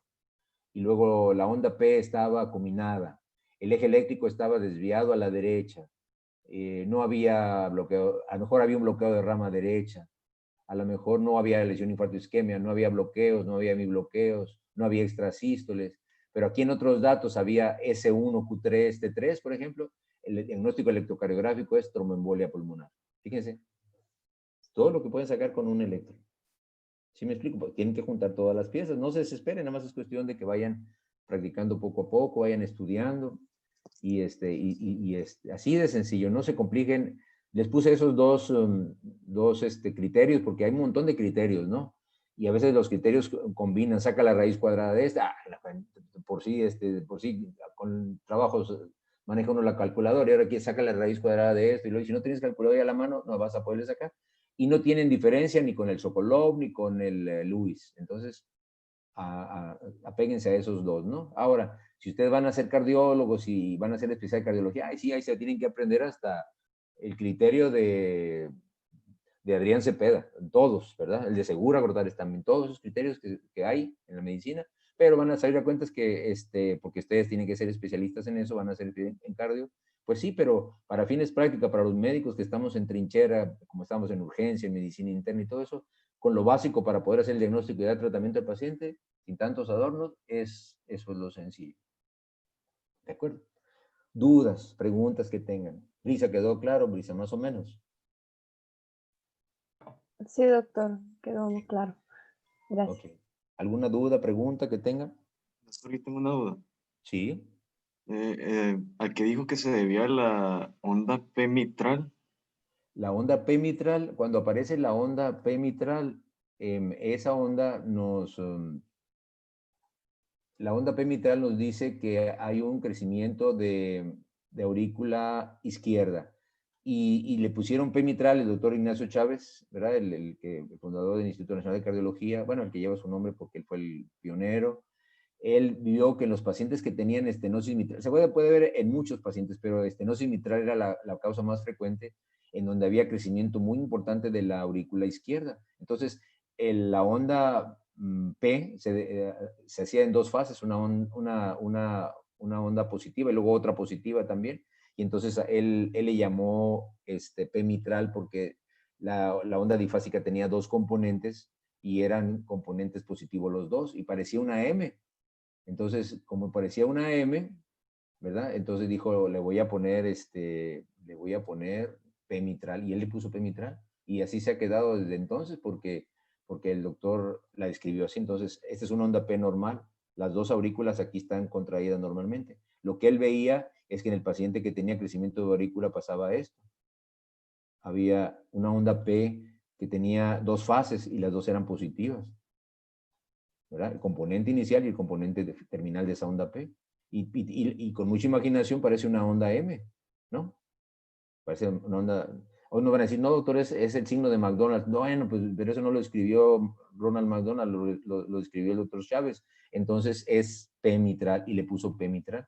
y luego la onda P estaba acuminada, el eje eléctrico estaba desviado a la derecha, no había bloqueo, a lo mejor había un bloqueo de rama derecha, a lo mejor no había lesión infarto isquemia, no había bloqueos, no había hemibloqueos, no había extrasístoles, pero aquí en otros datos había S1, Q3, T3, por ejemplo, el diagnóstico electrocardiográfico es tromboembolia pulmonar. Fíjense, todo lo que pueden sacar con un electro. ¿Sí me explico? Pues tienen que juntar todas las piezas, no se desesperen, nada más es cuestión de que vayan practicando poco a poco, vayan estudiando, y así de sencillo, no se compliquen. Les puse esos dos criterios, porque hay un montón de criterios, ¿no? Y a veces los criterios combinan, saca la raíz cuadrada de esta, por sí, con trabajos maneja uno la calculadora, y ahora aquí saca la raíz cuadrada de esto, y luego si no tienes calculadora a la mano, no vas a poderle sacar. Y no tienen diferencia ni con el Sokolov ni con el Lewis. Entonces, apéguense a esos dos, ¿no? Ahora, si ustedes van a ser cardiólogos y van a hacer especial de cardiología, sí, ahí se tienen que aprender hasta el criterio de Adrián Cepeda, todos, ¿verdad? El de Segura Gortárez también, todos esos criterios que hay en la medicina, pero van a salir a cuentas que, porque ustedes tienen que ser especialistas en eso, van a ser en cardio, pues sí, pero para fines prácticos, para los médicos que estamos en trinchera, como estamos en urgencia, en medicina interna y todo eso, con lo básico para poder hacer el diagnóstico y dar tratamiento al paciente, sin tantos adornos, eso es lo sencillo. ¿De acuerdo? Dudas, preguntas que tengan. Brisa, ¿quedó claro? Brisa, más o menos. Sí, doctor, quedó muy claro. Gracias. Okay. ¿Alguna duda, pregunta que tengan? Doctor, yo tengo una duda. Sí. Al que dijo que se debía a la onda P mitral. La onda P mitral, cuando aparece la onda P mitral, esa onda la onda P mitral nos dice que hay un crecimiento de aurícula izquierda. Y le pusieron P mitral el doctor Ignacio Chávez, ¿verdad? El fundador del Instituto Nacional de Cardiología, bueno, el que lleva su nombre porque él fue el pionero. Él vio que en los pacientes que tenían estenosis mitral, se puede ver en muchos pacientes, pero estenosis mitral era la causa más frecuente, en donde había crecimiento muy importante de la aurícula izquierda. Entonces, la onda P se hacía en dos fases, una onda positiva y luego otra positiva también. Y entonces él le llamó P mitral porque la onda difásica tenía dos componentes y eran componentes positivos los dos, y parecía una M. Entonces, como parecía una M, ¿verdad? Entonces dijo, le voy a poner P mitral, y él le puso P mitral, y así se ha quedado desde entonces, porque el doctor la describió así. Entonces, esta es una onda P normal, las dos aurículas aquí están contraídas normalmente. Lo que él veía es que en el paciente que tenía crecimiento de aurícula pasaba esto. Había una onda P que tenía dos fases y las dos eran positivas, ¿verdad? El componente inicial y el componente terminal de esa onda P. Y con mucha imaginación parece una onda M, ¿no? Parece una onda... Hoy no van a decir, no, doctor, es el signo de McDonald's. No, bueno, pues, pero eso no lo escribió Ronald McDonald, lo escribió el doctor Chávez. Entonces es P mitral, y le puso P mitral.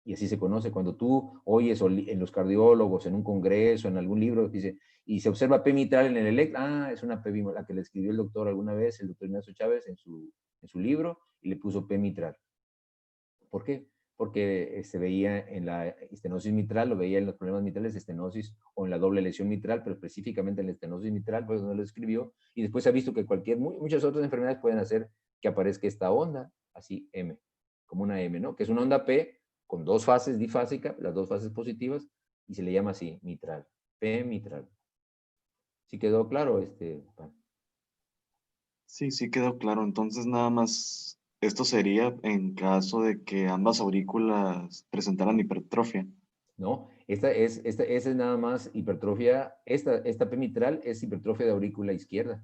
Y así se conoce. Cuando tú oyes en los cardiólogos, en un congreso, en algún libro, dice, y se observa P mitral en el electro, es una P mitral, la que le escribió el doctor alguna vez, el doctor Ignacio Chávez, en su libro, y le puso P mitral. ¿Por qué? Porque se veía en la estenosis mitral, lo veía en los problemas mitrales de estenosis o en la doble lesión mitral, pero específicamente en la estenosis mitral, pues donde lo escribió, y después se ha visto que muchas otras enfermedades pueden hacer que aparezca esta onda, así M, como una M, ¿no? Que es una onda P con dos fases difásicas, las dos fases positivas, y se le llama así, mitral, P mitral. ¿Sí quedó claro, Pan? Sí quedó claro. Entonces, nada más, esto sería en caso de que ambas aurículas presentaran hipertrofia. ¿No? Esta es nada más hipertrofia, esta P mitral es hipertrofia de aurícula izquierda.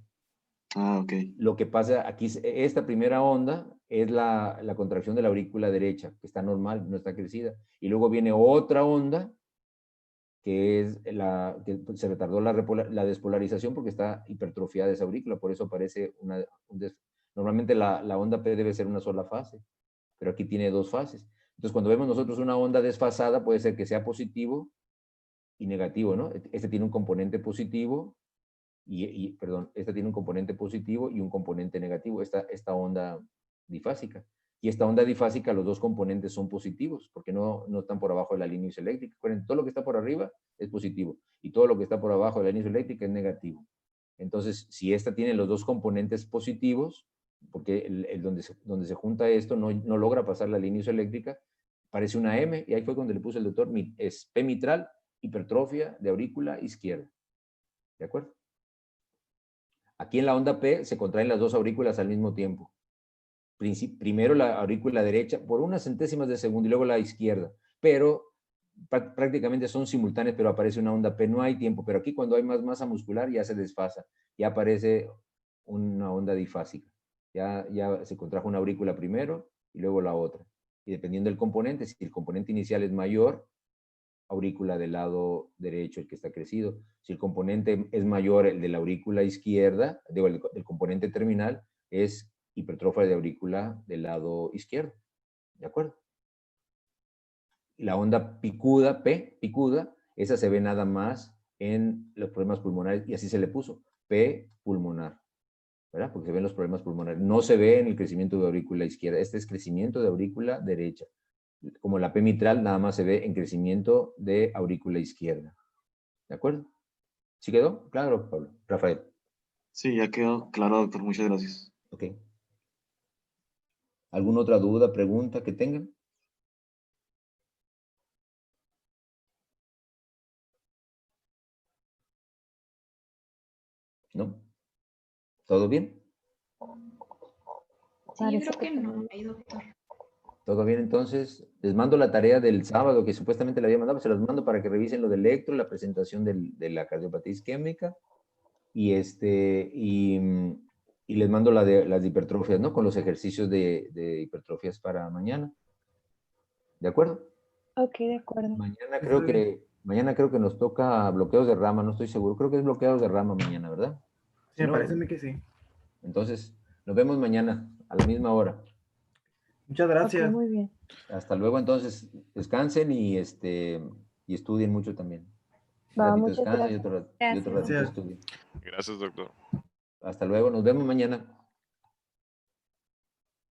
Ok. Lo que pasa aquí, esta primera onda es la contracción de la aurícula derecha, que está normal, no está crecida. Y luego viene otra onda, que es que se retardó la despolarización porque está hipertrofiada esa aurícula, por eso aparece normalmente la onda P debe ser una sola fase, pero aquí tiene dos fases. Entonces, cuando vemos nosotros una onda desfasada, puede ser que sea positivo y negativo, ¿no? Este tiene un componente positivo, perdón, esta tiene un componente positivo y un componente negativo, esta onda difásica. Y esta onda difásica, los dos componentes son positivos, porque no están por abajo de la línea isoeléctrica. Recuerden, todo lo que está por arriba es positivo, y todo lo que está por abajo de la línea isoeléctrica es negativo. Entonces, si esta tiene los dos componentes positivos, porque donde se junta esto no logra pasar la línea isoeléctrica, parece una M, y ahí fue donde le puse el doctor, es P mitral, hipertrofia de aurícula izquierda. ¿De acuerdo? Aquí en la onda P se contraen las dos aurículas al mismo tiempo. Primero la aurícula derecha por unas centésimas de segundo y luego la izquierda, pero prácticamente son simultáneas, pero aparece una onda P, no hay tiempo, pero aquí cuando hay más masa muscular ya se desfasa, ya aparece una onda difásica, ya se contrajo una aurícula primero y luego la otra, y dependiendo del componente, si el componente inicial es mayor, aurícula del lado derecho, el que está crecido, si el componente es mayor, el de la aurícula izquierda, digo, el componente terminal, es hipertrofia de aurícula del lado izquierdo. ¿De acuerdo? La onda picuda, P, picuda, esa se ve nada más en los problemas pulmonares, y así se le puso, P pulmonar, ¿verdad? Porque se ven los problemas pulmonares. No se ve en el crecimiento de aurícula izquierda, este es crecimiento de aurícula derecha. Como la P mitral, nada más se ve en crecimiento de aurícula izquierda. ¿De acuerdo? ¿Sí quedó? Claro, Pablo. Rafael. Sí, ya quedó claro, doctor. Muchas gracias. Ok. ¿Alguna otra duda, pregunta que tengan? ¿No? ¿Todo bien? Sí, yo creo que no hay, doctor. ¿Todo bien? Entonces, les mando la tarea del sábado que supuestamente le había mandado, se las mando para que revisen lo del electro, la presentación de la cardiopatía isquémica, y les mando las de hipertrofias, ¿no? Con los ejercicios de hipertrofias para mañana. ¿De acuerdo? Ok, de acuerdo. Mañana creo que nos toca bloqueos de rama, no estoy seguro. Creo que es bloqueos de rama mañana, ¿verdad? Sí, me parece a mí que sí. Entonces, nos vemos mañana a la misma hora. Muchas gracias. Ok, muy bien. Hasta luego, entonces, descansen y estudien mucho también. Un Va, ratito muchas descansen y gracias. otro ratito Gracias. estudien. Gracias, doctor. Hasta luego, nos vemos mañana.